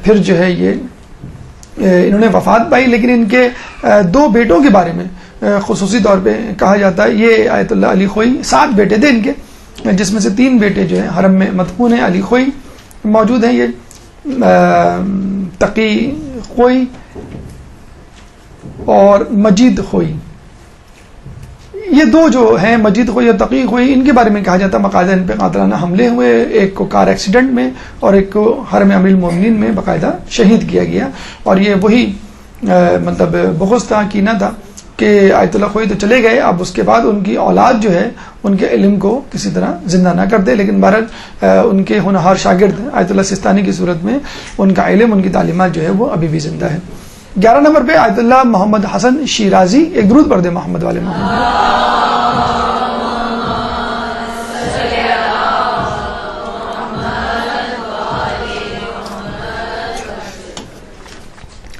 پھر جو ہے یہ انہوں نے وفات پائی. لیکن ان کے 2 بیٹوں کے بارے میں خصوصی طور پہ کہا جاتا ہے. یہ آیت اللہ علی خوئی 7 بیٹے تھے ان کے، جس میں سے 3 بیٹے جو ہیں حرم میں مدفون ہیں. علی خوئی موجود ہیں، یہ تقی خوئی اور مجید خوئی. یہ 2 جو ہیں مجید خوئی اور تقی خوئی، ان کے بارے میں کہا جاتا ہے باقاعدہ ان پہ قاتلانہ حملے ہوئے، ایک کو کار ایکسیڈنٹ میں اور ایک کو حرم امیر المومنین میں باقاعدہ شہید کیا گیا. اور یہ وہی مطلب بغض تھا، کینہ تھا کہ آیت اللہ خوئی تو چلے گئے، اب اس کے بعد ان کی اولاد جو ہے ان کے علم کو کسی طرح زندہ نہ کر دے. لیکن بہرحال ان کے ہونہار شاگرد آیت اللہ سستانی کی صورت میں ان کا علم، ان کی تعلیمات جو ہے وہ ابھی بھی زندہ ہے. 11 نمبر پہ آیت اللہ محمد حسن شیرازی. ایک درود پڑھ دے محمد والے محمد.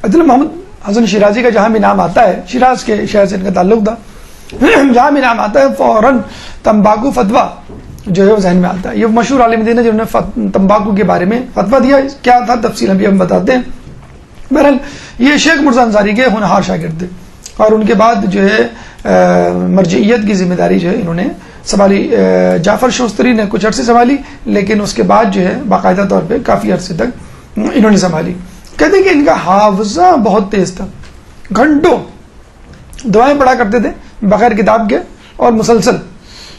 آیت اللہ محمد حسن شیرازی کا جہاں بھی نام آتا ہے، شیراز کے شہر سے ان کا تعلق تھا، جہاں بھی نام آتا ہے فوراً تمباکو فتویٰ جو ہے وہ ذہن میں آتا ہے. یہ مشہور عالم دین ہے جنہوں نے تمباکو کے بارے میں فتویٰ دیا. کیا تھا تفصیل ابھی ہم بتاتے ہیں. بہرحال یہ شیخ مرزا انصاری کے ہونہار شاگرد تھے اور ان کے بعد جو ہے مرجعیت کی ذمہ داری جو ہے انہوں نے سنبھالی. جعفر شوستری نے کچھ عرصے سنبھالی، لیکن اس کے بعد جو ہے باقاعدہ طور پہ کافی عرصے تک انہوں نے سنبھالی. کہتے ہیں کہ ان کا حافظہ بہت تیز تھا، گھنٹوں دعائیں پڑھا کرتے تھے بغیر کتاب کے اور مسلسل.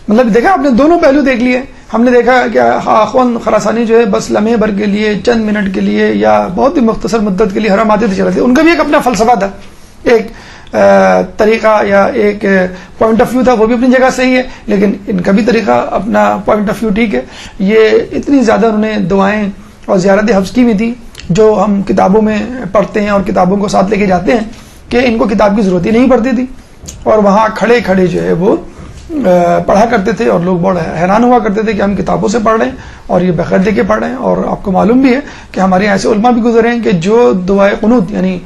مطلب دیکھا آپ نے دونوں پہلو دیکھ لیے. ہم نے دیکھا کہ آخوند خراسانی جو ہے بس لمحے بھر کے لیے، چند منٹ کے لیے یا بہت ہی مختصر مدت کے لیے حرم آتے تھے چلے تھے. ان کا بھی ایک اپنا فلسفہ تھا، ایک طریقہ یا ایک پوائنٹ آف ویو تھا، وہ بھی اپنی جگہ صحیح ہے. لیکن ان کا بھی طریقہ اپنا پوائنٹ آف ویو ٹھیک ہے. یہ اتنی زیادہ انہوں نے دعائیں اور زیارت حفظ کی بھی تھی جو ہم کتابوں میں پڑھتے ہیں اور کتابوں کو ساتھ لے کے جاتے ہیں کہ ان کو کتاب کی ضرورت ہی نہیں پڑتی تھی اور وہاں کھڑے کھڑے جو ہے وہ پڑھا کرتے تھے اور لوگ بڑا حیران ہوا کرتے تھے کہ ہم کتابوں سے پڑھ رہے ہیں اور یہ بغیر دیکھے پڑھ رہے ہیں. اور آپ کو معلوم بھی ہے کہ ہمارے یہاں ایسے علماء بھی گزرے ہیں کہ جو دعائے قنوت یعنی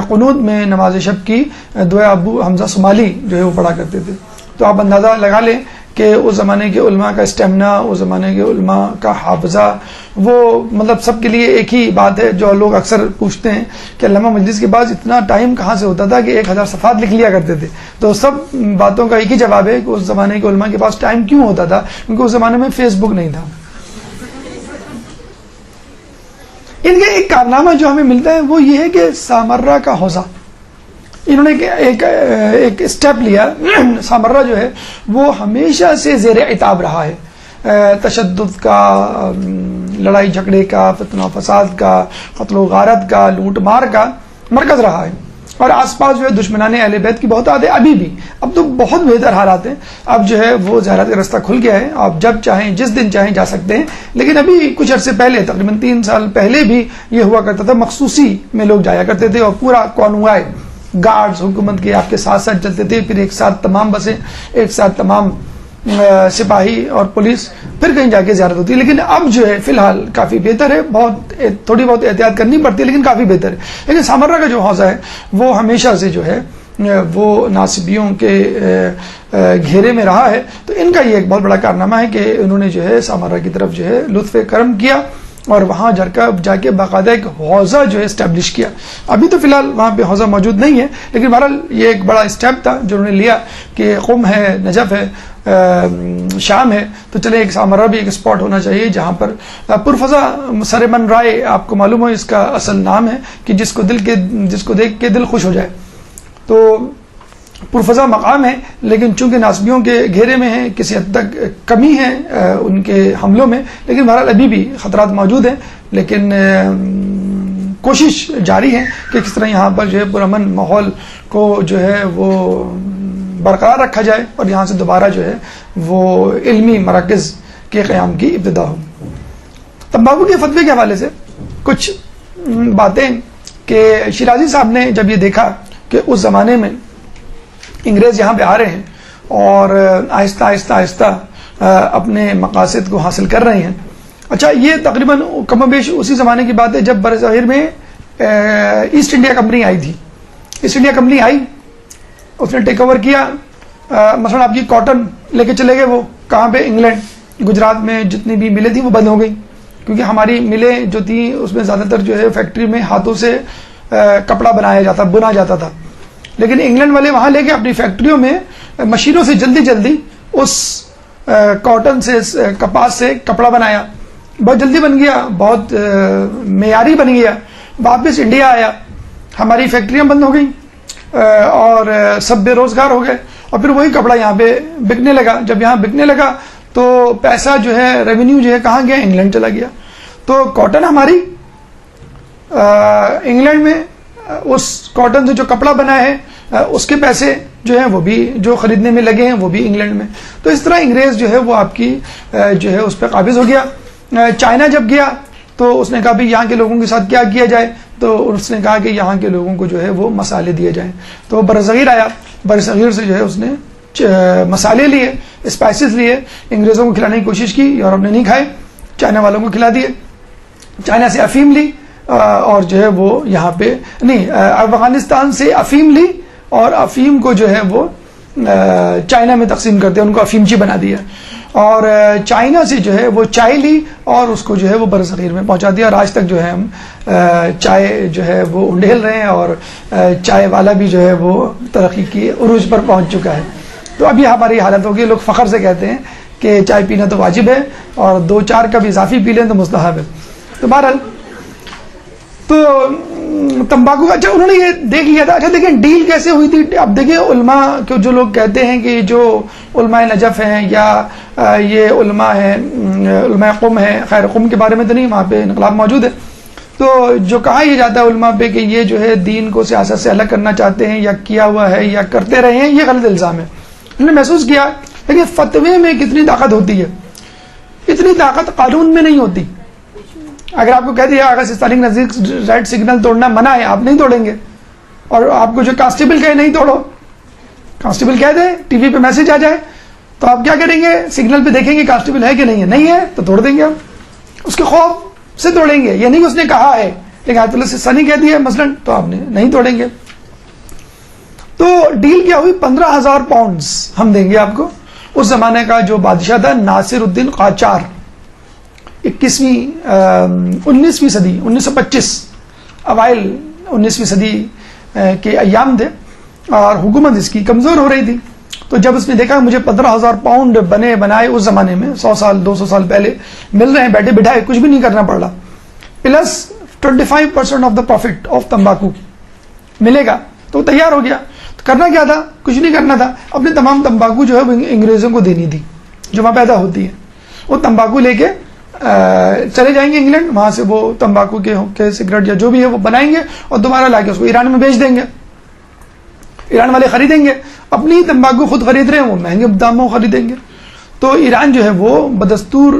قنوت میں نماز شب کی دعا ابو حمزہ صومالی جو ہے وہ پڑھا کرتے تھے. تو آپ اندازہ لگا لیں کہ اس زمانے کے علماء کا اسٹیمنا، اس زمانے کے علماء کا حافظہ، وہ مطلب سب کے لیے ایک ہی بات ہے جو لوگ اکثر پوچھتے ہیں کہ علامہ مجلس کے بعد اتنا ٹائم کہاں سے ہوتا تھا کہ 1000 صفحات لکھ لیا کرتے تھے. تو سب باتوں کا ایک ہی جواب ہے کہ اس زمانے کے علماء کے پاس ٹائم کیوں ہوتا تھا، کیونکہ اس زمانے میں فیس بک نہیں تھا. ان کا ایک کارنامہ جو ہمیں ملتا ہے وہ یہ ہے کہ سامرہ کا حوضہ انہوں نے ایک اسٹیپ لیا. سامرہ جو ہے وہ ہمیشہ سے زیر عتاب رہا ہے، تشدد کا، لڑائی جھگڑے کا، فتنہ و فساد کا، قتل و غارت کا، لوٹ مار کا مرکز رہا ہے. اور آس پاس جو ہے دشمنان اہل بیت کی بہت عادت ہے ابھی بھی. اب تو بہت بہتر حالات ہیں، اب جو ہے وہ زیارت کا رستہ کھل گیا ہے، آپ جب چاہیں جس دن چاہیں جا سکتے ہیں. لیکن ابھی کچھ عرصے پہلے تقریباً 3 سال پہلے بھی یہ ہوا کرتا تھا، مخصوصی میں لوگ جایا کرتے تھے اور پورا کانوائے گارڈز حکومت کے آپ کے ساتھ ساتھ چلتے تھے، پھر ایک ساتھ تمام بسیں، ایک ساتھ تمام سپاہی اور پولیس، پھر کہیں جا کے زیارت ہوتی ہے. لیکن اب جو ہے فی الحال کافی بہتر ہے، تھوڑی بہت احتیاط کرنی پڑتی ہے لیکن کافی بہتر ہے. لیکن سامرہ کا جو حوضہ ہے وہ ہمیشہ سے جو ہے وہ ناصبیوں کے گھیرے میں رہا ہے. تو ان کا یہ ایک بہت بڑا کارنامہ ہے کہ انہوں نے جو ہے سامرہ کی طرف جو ہے لطف کرم کیا اور وہاں جا کے باقاعدہ ایک حوضہ جو ہے اسٹیبلش کیا. ابھی تو فی الحال وہاں پہ حوضہ موجود نہیں ہے، لیکن بہرحال یہ ایک بڑا اسٹیپ تھا جو انہوں نے لیا کہ قم ہے، نجف ہے، شام ہے، تو چلے ایک سامرہ بھی ایک اسپاٹ ہونا چاہیے جہاں پر پرفضا سرمن رائے، آپ کو معلوم ہو اس کا اصل نام ہے کہ جس کو دیکھ کے دل خوش ہو جائے. تو پرفضا مقام ہے، لیکن چونکہ ناصبیوں کے گھیرے میں ہیں، کسی حد تک کمی ہے ان کے حملوں میں، لیکن بہرحال ابھی بھی خطرات موجود ہیں، لیکن کوشش جاری ہے کہ کس طرح یہاں پر جو ہے پرامن ماحول کو جو ہے وہ برقرار رکھا جائے اور یہاں سے دوبارہ جو ہے وہ علمی مراکز کے قیام کی ابتدا ہو۔ تمباکو کے فتوے کے حوالے سے کچھ باتیں کہ شیرازی صاحب نے جب یہ دیکھا کہ اس زمانے میں انگریز یہاں پہ آ رہے ہیں اور آہستہ آہستہ آہستہ اپنے مقاصد کو حاصل کر رہے ہیں۔ اچھا، یہ تقریباً کم و بیش اسی زمانے کی بات ہے جب بر صغیر میں ایسٹ انڈیا کمپنی آئی تھی۔ ایسٹ انڈیا کمپنی آئی، اس نے ٹیک اوور کیا، مثلا آپ کی کاٹن لے کے چلے گئے، وہ کہاں پہ؟ انگلینڈ۔ گجرات میں جتنی بھی ملیں تھیں وہ بند ہو گئی، کیونکہ ہماری ملیں جو تھیں اس میں زیادہ تر جو ہے فیکٹری میں ہاتھوں سے کپڑا بنا جاتا تھا، لیکن انگلینڈ والے وہاں لے کے اپنی فیکٹریوں میں مشینوں سے جلدی جلدی اس کاٹن سے، کپاس سے کپڑا بنایا، بہت جلدی بن گیا، بہت معیاری بن گیا۔ واپس انڈیا آیا، ہماری فیکٹریاں بند ہو گئیں اور سب بے روزگار ہو گئے، اور پھر وہی کپڑا یہاں پہ بکنے لگا۔ جب یہاں بکنے لگا تو پیسہ جو ہے، ریونیو جو ہے کہاں گیا؟ انگلینڈ چلا گیا۔ تو کاٹن ہماری انگلینڈ میں، اس کاٹن سے جو کپڑا بنا ہے اس کے پیسے جو ہیں وہ بھی جو خریدنے میں لگے ہیں وہ بھی انگلینڈ میں۔ تو اس طرح انگریز جو ہے وہ آپ کی جو ہے اس پہ قابض ہو گیا۔ چائنا جب گیا تو اس نے کہا بھی یہاں کے لوگوں کے ساتھ کیا کیا جائے، تو اس نے کہا کہ یہاں کے لوگوں کو جو ہے وہ مسالے دیے جائیں۔ تو برصغیر آیا، برصغیر سے جو ہے اس نے مسالے لیے، اسپائسز لیے، انگریزوں کو کھلانے کی کوشش کی، یورپ نے نہیں کھائے، چائنا والوں کو کھلا دیے۔ چائنا سے افیم لی اور جو ہے وہ یہاں پہ نہیں، افغانستان سے افیم لی اور افیم کو جو ہے وہ چائنا میں تقسیم کرتے، ان کو افیمچی بنا دیا، اور چائنا سے جو ہے وہ چائے لی اور اس کو جو ہے وہ برصغیر میں پہنچا دیا، اور آج تک جو ہے ہم چائے جو ہے وہ انڈھیل رہے ہیں، اور چائے والا بھی جو ہے وہ ترقی کی عروج پر پہنچ چکا ہے۔ تو اب یہ ہماری حالت ہوگی، لوگ فخر سے کہتے ہیں کہ چائے پینا تو واجب ہے اور 2-4 کپ اضافی پی لیں تو مستحب ہے۔ تو بہرحال تو تمباکو کا، اچھا انہوں نے یہ دیکھ لیا تھا۔ اچھا دیکھیں ڈیل کیسے ہوئی تھی۔ اب دیکھیں علماء کے جو لوگ کہتے ہیں کہ جو علماء نجف ہیں یا یہ علماء ہیں، علماء قم ہیں، خیر قم کے بارے میں تو نہیں، وہاں پہ انقلاب موجود ہے، تو جو کہا یہ جاتا ہے علماء پہ کہ یہ جو ہے دین کو سیاست سے الگ کرنا چاہتے ہیں یا کیا ہوا ہے یا کرتے رہے ہیں، یہ غلط الزام ہے۔ انہوں نے محسوس کیا لیکن فتوے میں کتنی طاقت ہوتی ہے، اتنی طاقت قانون میں نہیں ہوتی۔ اگر آپ کو کہہ دیا اگر سستانی کے نزدیک ریڈ سگنل توڑنا منع ہے، آپ نہیں توڑیں گے، اور آپ کو جو کانسٹیبل کہے نہیں توڑو، کانسٹیبل کہہ دے، ٹی وی پہ میسج آ جائے، تو آپ کیا کریں گے؟ سگنل پہ دیکھیں گے کانسٹیبل ہے کہ نہیں ہے، نہیں ہے تو توڑ دیں گے، آپ اس کے خوف سے توڑیں گے، یہ نہیں کہ اس نے کہا ہے، لیکن آیت اللہ سستانی کہہ دیا مثلا تو آپ نے نہیں توڑیں گے۔ تو ڈیل کیا ہوئی؟ 15,000 پاؤنڈز ہم دیں گے آپ کو۔ اس زمانے کا جو بادشاہ تھا ناصر الدین قاجار، 19ویں صدی 1925 اوائل 19ویں صدی کے ایام تھے، اور حکومت اس کی کمزور ہو رہی تھی۔ تو جب اس نے دیکھا مجھے 15,000 پاؤنڈ بنائے اس زمانے میں 100 سال 200 سال پہلے مل رہے ہیں، بیٹھے بٹھائے، کچھ بھی نہیں کرنا پڑ رہا، plus 25% of the prophet of تمباکو ملے گا، تو وہ تیار ہو گیا۔ تو کرنا کیا تھا؟ کچھ نہیں کرنا تھا، اپنے تمام تمباکو جو ہے وہ انگریزوں کو دینی تھی جو وہاں پیدا ہوتی ہے۔ وہ تمباکو لے کے چلے جائیں گے انگلینڈ، وہاں سے وہ تمباکو کے سگریٹ یا جو بھی ہے وہ بنائیں گے اور دوبارہ لا کے اس کو ایران میں بیچ دیں گے، ایران والے خریدیں گے، اپنی تمباکو خود خرید رہے ہیں، وہ مہنگے داموں خریدیں گے، تو ایران جو ہے وہ بدستور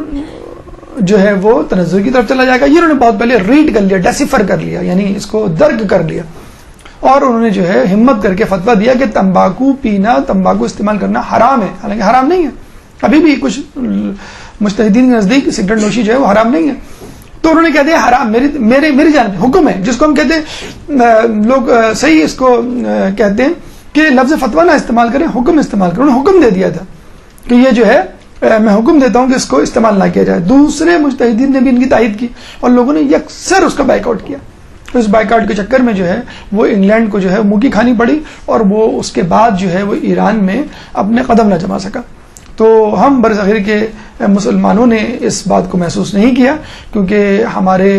جو ہے وہ تنزل کی طرف چلا جائے گا۔ یہ انہوں نے بہت پہلے ریڈ کر لیا، ڈیسیفر کر لیا، یعنی اس کو درک کر لیا، اور انہوں نے جو ہے ہمت کر کے فتویٰ دیا کہ تمباکو پینا، تمباکو استعمال کرنا حرام ہے، حالانکہ حرام نہیں ہے، ابھی بھی کچھ مجتہدین کے نزدیک سگریٹ نوشی جو ہے وہ حرام نہیں ہے۔ تو انہوں نے کہہ دیا حرام، میری جانب حکم ہے، جس کو ہم کہتے ہیں لوگ صحیح اس کو کہتے ہیں کہ لفظ فتویٰ نہ استعمال کریں، حکم استعمال کریں۔ انہوں نے حکم دے دیا تھا کہ یہ جو ہے میں حکم دیتا ہوں کہ اس کو استعمال نہ کیا جائے۔ دوسرے مجتہدین نے بھی ان کی تائید کی اور لوگوں نے یکسر اس کا بائیک آؤٹ کیا۔ اس بائیک آؤٹ کے چکر میں جو ہے وہ انگلینڈ کو جو ہے منہ کی کھانی پڑی، اور وہ اس کے بعد جو ہے وہ ایران میں اپنے قدم نہ جما سکا۔ تو ہم برصغیر کے مسلمانوں نے اس بات کو محسوس نہیں کیا، کیونکہ ہمارے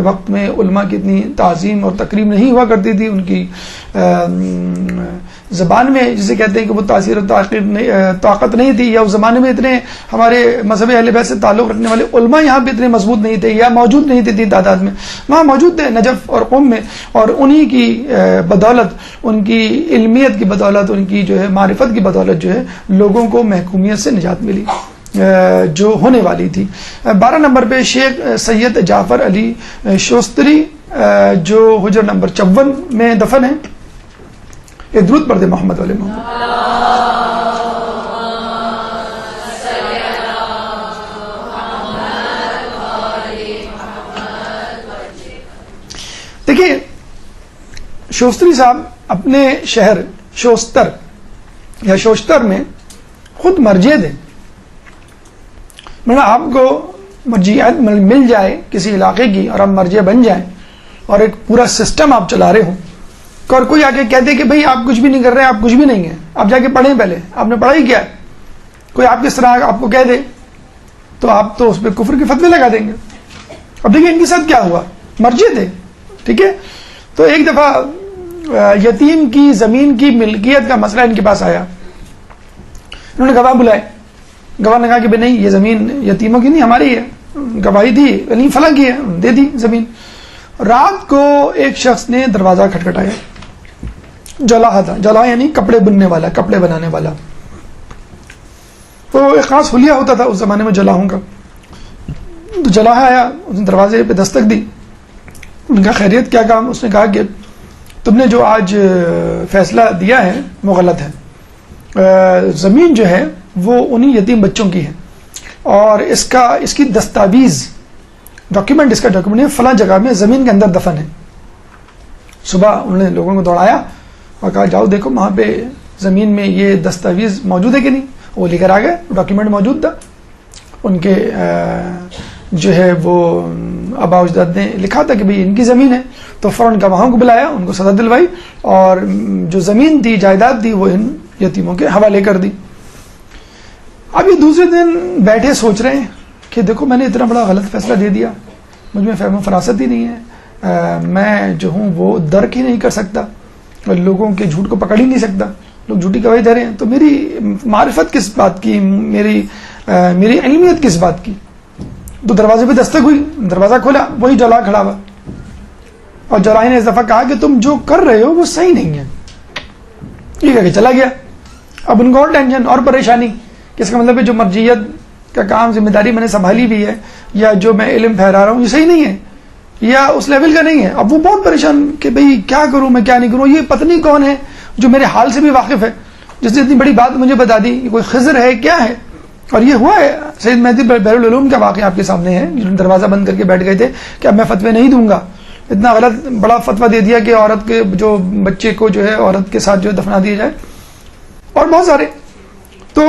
وقت میں علماء کی اتنی تعظیم اور تکریم نہیں ہوا کرتی تھی. ان کی زبان میں جسے کہتے ہیں کہ وہ تاثیر و طاقت نہیں تھی، یا اس زمانے میں اتنے ہمارے مذہب اہل بیت سے تعلق رکھنے والے علماء یہاں پہ اتنے مضبوط نہیں تھے، یا موجود نہیں تھے اتنی تعداد میں. وہاں موجود تھے نجف اور قم میں، اور انہی کی بدولت، ان کی علمیت کی بدولت، ان کی جو ہے معرفت کی بدولت جو ہے لوگوں کو محکومیت سے نجات ملی جو ہونے والی تھی. 12 نمبر پہ شیخ سید جعفر علی شوستری جو حجر نمبر 54 میں دفن ہے. ایک درود پڑھ دے محمد علیہ محمد. دیکھیے شوستری صاحب اپنے شہر شوستر یا شوشتر میں خود مرجع تھے. مطلب آپ کو مرجعیت مل جائے کسی علاقے کی اور آپ مرجع بن جائیں اور ایک پورا سسٹم آپ چلا رہے ہوں، اور کوئی آ کے کہتے کہ بھئی آپ کچھ بھی نہیں کر رہے، آپ کچھ بھی نہیں ہیں، آپ جا کے پڑھیں، پہلے آپ نے پڑھائی کیا ہے، کوئی آپ کس طرح آپ کو کہہ دے تو آپ تو اس پہ کفر کے فتوے لگا دیں گے. اب دیکھیں ان کے ساتھ کیا ہوا، مرجع تھے، ٹھیک ہے. تو ایک دفعہ یتیم کی زمین کی ملکیت کا مسئلہ ان کے پاس آیا. انہوں نے گواہ بلائے. گواہ نے کہا کہ بھئی نہیں، یہ زمین یتیموں کی نہیں، ہماری ہے. گواہی دی، نہیں فلاں کی ہے، دے دی زمین. رات کو ایک شخص نے دروازہ کھٹکھٹایا. جلاح تھا، جلاح یعنی کپڑے بننے والا، کپڑے بنانے والا. تو ایک خاص حلیہ ہوتا تھا اس زمانے میں جلاحوں کا. تو جلاح آیا، اس نے دروازے پہ دستک دی. ان کا خیریت کیا کام؟ اس نے کہا کہ تم نے جو آج فیصلہ دیا ہے وہ غلط ہے. زمین جو ہے وہ انہی یتیم بچوں کی ہے، اور اس کی دستاویز ڈاکیومنٹ، اس کا ڈاکیومنٹ فلاں جگہ میں زمین کے اندر دفن ہے. صبح انہوں نے لوگوں کو دوڑایا اور کہا جاؤ دیکھو وہاں پہ زمین میں یہ دستاویز موجود ہے کہ نہیں. وہ لے کر آ گئے، ڈاکیومنٹ موجود تھا. ان کے جو ہے وہ آبا اجداد نے لکھا تھا کہ بھئی ان کی زمین ہے. تو فوراً گواہوں کو بلایا، ان کو سزا دلوائی، اور جو زمین تھی، جائیداد تھی، وہ ان یتیموں کے حوالے کر دی. اب یہ دوسرے دن بیٹھے سوچ رہے ہیں کہ دیکھو میں نے اتنا بڑا غلط فیصلہ دے دیا، مجھ میں فہم و فراست ہی نہیں ہے، میں جو ہوں وہ درک ہی نہیں کر سکتا، لوگوں کے جھوٹ کو پکڑ ہی نہیں سکتا، لوگ جھوٹی گواہی دے رہے ہیں، تو میری معرفت کس بات کی، میری علمیت کس بات کی. تو دروازے پہ دستک ہوئی، دروازہ کھولا، وہی جلا کھڑا ہوا، اور جلائی نے اس دفعہ کہا کہ تم جو کر رہے ہو وہ صحیح نہیں ہے. یہ کہہ کے چلا گیا. اب ان کو اور ٹینشن اور پریشانی، کہ اس کا مطلب ہے جو مرجعیت کا کام ذمہ داری میں نے سنبھالی بھی ہے، یا جو میں علم پھیلا رہا ہوں، یہ صحیح نہیں ہے، یا اس لیول کا نہیں ہے. اب وہ بہت پریشان کہ بھئی کیا کروں میں، کیا نہیں کروں. یہ پتنی کون ہے جو میرے حال سے بھی واقف ہے، جس نے اتنی بڑی بات مجھے بتا دی، یہ کوئی خضر ہے کیا ہے. اور یہ ہوا ہے سید مہدی بحر العلوم کا واقعہ آپ کے سامنے ہے، جنہوں نے دروازہ بند کر کے بیٹھ گئے تھے کہ اب میں فتوے نہیں دوں گا. اتنا غلط بڑا فتویٰ دے دیا کہ عورت کے جو بچے کو جو ہے عورت کے ساتھ جو ہے دفنا دیا جائے، اور بہت سارے. تو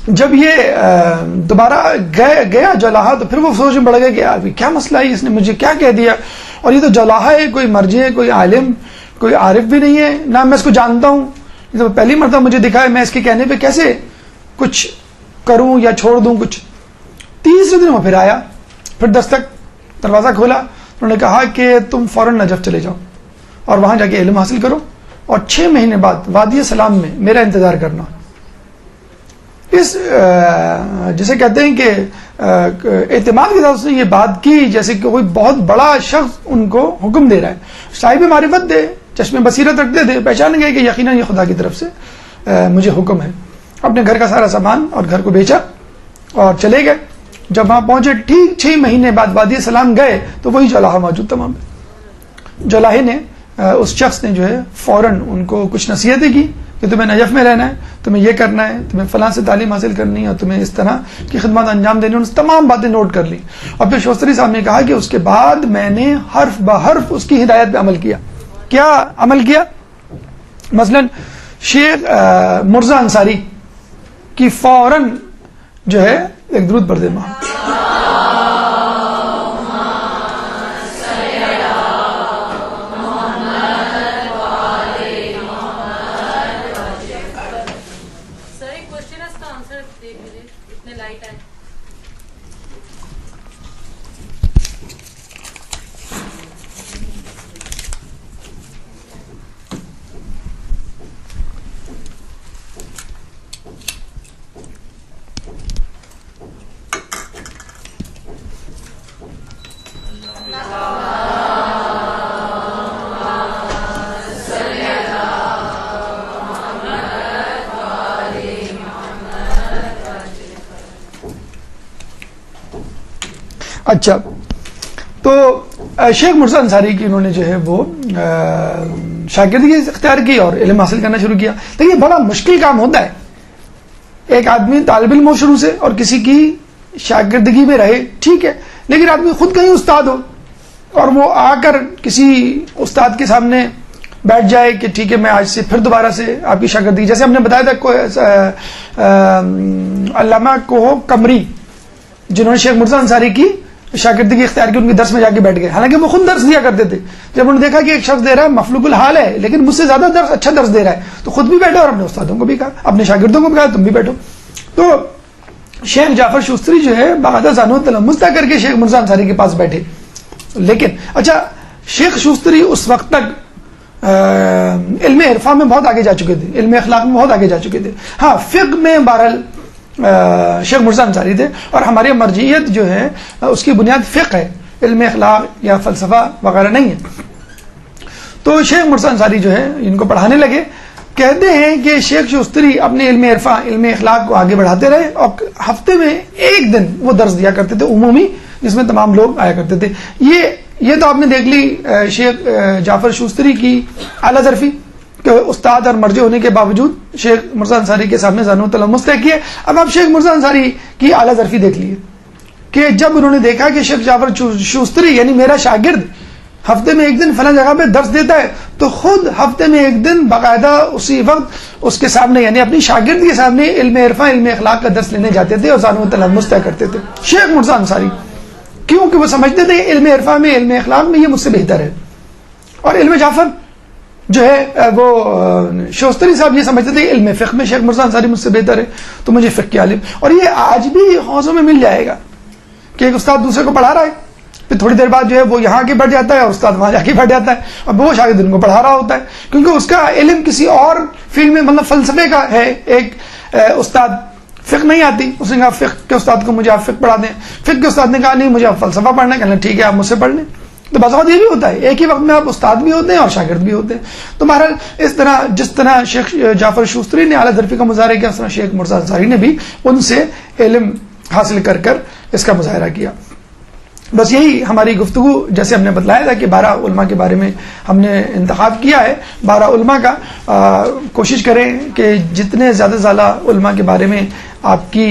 جب یہ دوبارہ گیا جلاحہ، تو پھر وہ سوچ میں پڑ گیا کہ یار کیا مسئلہ ہے، اس نے مجھے کیا کہہ دیا، اور یہ تو جلاحہ ہے، کوئی مرجع ہے، کوئی عالم، کوئی عارف بھی نہیں ہے، نہ میں اس کو جانتا ہوں. یہ تو پہلی مرتبہ مجھے دکھا ہے، میں اس کے کہنے پہ کیسے کچھ کروں یا چھوڑ دوں کچھ. تیسرے دن وہ پھر آیا، پھر دستک، دروازہ کھولا. انہوں نے کہا کہ تم فوراً نجف چلے جاؤ اور وہاں جا کے علم حاصل کرو، اور 6 مہینے بعد وادی سلام میں میرا انتظار کرنا. اس جسے کہتے ہیں کہ اعتماد کے ساتھ اس نے یہ بات کی جیسے کہ کوئی بہت بڑا شخص ان کو حکم دے رہا ہے. صاحب معرفت تھے، چشم بصیرت رکھتے تھے، پہچان گئے کہ یقیناً یہ خدا کی طرف سے مجھے حکم ہے. اپنے گھر کا سارا سامان اور گھر کو بیچا اور چلے گئے. جب وہاں پہنچے ٹھیک 6 مہینے بعد وادی سلام گئے تو وہی جلاحہ موجود تھا وہاں پہ. جلاحے نے اس شخص نے جو ہے فوراً ان کو کچھ نصیحتیں کی کہ تمہیں نجف میں رہنا ہے، تمہیں یہ کرنا ہے، تمہیں فلاں سے تعلیم حاصل کرنی ہے، اور تمہیں اس طرح کی خدمات انجام دینی. ان تمام باتیں نوٹ کر لی. اور پھر شوستری صاحب نے کہا کہ اس کے بعد میں نے حرف بحرف اس کی ہدایت پہ عمل کیا. کیا عمل کیا؟ مثلا شیخ مرزا انصاری کی فوراً جو ہے ایک درود پڑھ دے ماں. اچھا، تو شیخ مرزا انصاری کی انہوں نے جو ہے وہ شاگردگی اختیار کی اور علم حاصل کرنا شروع کیا. دیکھیے بڑا مشکل کام ہوتا ہے، ایک آدمی طالب علم ہو شروع سے اور کسی کی شاگردگی میں رہے، ٹھیک ہے، لیکن آدمی خود کہیں استاد ہو اور وہ آ کر کسی استاد کے سامنے بیٹھ جائے کہ ٹھیک ہے میں آج سے پھر دوبارہ سے آپ کی شاگردگی، جیسے ہم نے بتایا تھا علامہ کوہ قمری جنہوں نے شیخ مرزا انصاری کی شاگردگی اختیار کی، ان کے درس میں جا کے بیٹھ گئے، حالانکہ وہ خود درس دیا کرتے تھے. جب انہوں نے دیکھا کہ ایک شخص دے رہا ہے مفلوق الحال ہے لیکن مجھ سے زیادہ اچھا درس دے رہا ہے، تو خود بھی بیٹھے اور اپنے استادوں کو بھی کہا، اپنے شاگردوں کو بھی کہا تم بھی بیٹھو. تو شیخ جعفر شوستری جو ہے باقاعدہ زانو تلمس طے کر کے شیخ مرزا انصاری کے پاس بیٹھے. لیکن اچھا، شیخ شوستری اس وقت تک علم عرفان میں بہت آگے جا چکے تھے، علم اخلاق میں بہت آگے جا چکے تھے. ہاں، فقہ میں بہرحال شیخ مرزا انصاری تھے، اور ہماری مرجعیت جو ہے اس کی بنیاد فقہ ہے، علم اخلاق یا فلسفہ وغیرہ نہیں ہے. تو شیخ مرزا انصاری جو ہے ان کو پڑھانے لگے. کہتے ہیں کہ شیخ شوستری اپنے علم عرفان علم اخلاق کو آگے بڑھاتے رہے اور ہفتے میں ایک دن وہ درس دیا کرتے تھے عمومی، جس میں تمام لوگ آیا کرتے تھے. یہ تو آپ نے دیکھ لی شیخ جعفر شوستری کی اعلیٰ ظرفی کہ استاد اور مرجع ہونے کے باوجود شیخ مرزا انصاری کے سامنے زانو تلمس طے کیے. اب آپ شیخ مرزا انصاری کی اعلیٰ ظرفی دیکھ لیے کہ جب انہوں نے دیکھا کہ شیخ جعفر شوستری یعنی میرا شاگرد ہفتے میں ایک دن فلاں جگہ پہ درس دیتا ہے، تو خود ہفتے میں ایک دن باقاعدہ اسی وقت اس کے سامنے یعنی اپنی شاگرد کے سامنے علم عرفان علم اخلاق کا درس لینے جاتے تھے اور زانو تلمس طے کرتے تھے. شیخ مرزا انصاری کیونکہ وہ سمجھتے تھے علم عرفان میں علم اخلاق میں یہ مجھ سے بہتر ہے، اور علم جعفر جو ہے وہ شوستری صاحب یہ سمجھتے تھے علم فقہ میں شیخ مرزا انصاری مجھ سے بہتر ہے، تو مجھے فقہ کے عالم. اور یہ آج بھی حوضوں میں مل جائے گا کہ ایک استاد دوسرے کو پڑھا رہا ہے، پھر تھوڑی دیر بعد جو ہے وہ یہاں کے بیٹھ جاتا ہے اور استاد وہاں جا کے بیٹھ جاتا ہے، اور وہ شاگرد ان کو پڑھا رہا ہوتا ہے کیونکہ اس کا علم کسی اور فیلڈ میں مطلب فلسفے کا ہے. ایک استاد فقہ نہیں آتی، اس نے کہا فقہ کے استاد کو مجھے آپ فقہ پڑھا دیں، فقہ کے استاد نے کہا نہیں مجھے آپ فلسفہ پڑھنا ہے، کہنا ٹھیک ہے آپ مجھ سے پڑھ لیں. تو بس یہ بھی ہوتا ہے، ایک ہی وقت میں آپ استاد بھی ہوتے ہیں اور شاگرد بھی ہوتے ہیں. تو بہرحال اس طرح جس طرح شیخ جعفر شوستری نے اعلیٰ ظرفی کا مظاہرہ کیا، اس طرح شیخ مرزا انصاری نے بھی ان سے علم حاصل کر کر اس کا مظاہرہ کیا. بس یہی ہماری گفتگو، جیسے ہم نے بتلایا تھا کہ 12 علماء کے بارے میں ہم نے انتخاب کیا ہے. 12 علماء کا کوشش کریں کہ جتنے زیادہ سے زیادہ علماء کے بارے میں آپ کی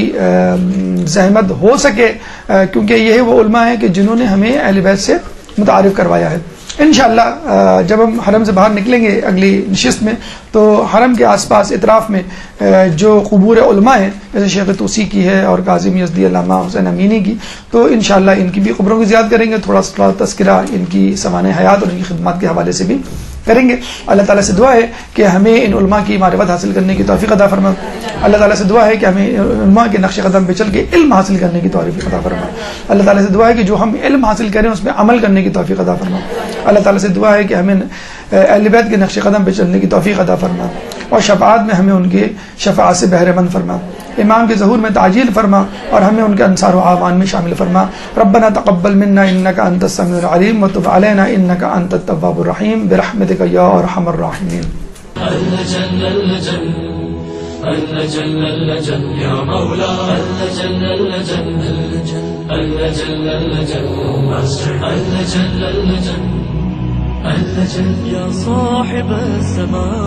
زحمت ہو سکے، کیونکہ یہ وہ علماء ہیں کہ جنہوں نے ہمیں اہل بیت سے متعارف کروایا ہے. انشاءاللہ جب ہم حرم سے باہر نکلیں گے اگلی نشست میں، تو حرم کے آس پاس اطراف میں جو قبور علماء ہیں جیسے شیخ توسی کی ہے اور کاظم یزدی علامہ حسین امینی کی، تو انشاءاللہ ان کی بھی قبروں کی زیارت کریں گے، تھوڑا سا تذکرہ ان کی سوانح حیات اور ان کی خدمات کے حوالے سے بھی کریں گے. اللہ تعالیٰ سے دعا ہے کہ ہمیں ان علماء کی معرفت حاصل کرنے کی توفیق عطا فرما. اللہ تعالیٰ سے دعا ہے کہ ہمیں علماء کے نقش قدم پہ چل کے علم حاصل کرنے کی توفیق عطا فرما. اللہ تعالیٰ سے دعا ہے کہ جو ہم علم حاصل کریں اس پہ عمل کرنے کی توفیق عطا فرما. اللہ تعالیٰ سے دعا ہے کہ ہمیں اہل بیت کے نقش قدم پہ چلنے کی توفیق عطا فرما اور شفاعت میں ہمیں ان کے شفاعت سے بہرے مند فرما. امام کے ظہور میں تعجیل فرما اور ہمیں ان کے انصار و اعوان میں شامل فرما. ربنا تقبل منا انك انت السميع العليم وتب علينا انك انت التواب الرحيم برحمتك يا ارحم الراحمين. اللجن اللجن اللجن يا مولا اللجن اللجن اللجن اللجن اللجن يا صاحب السماء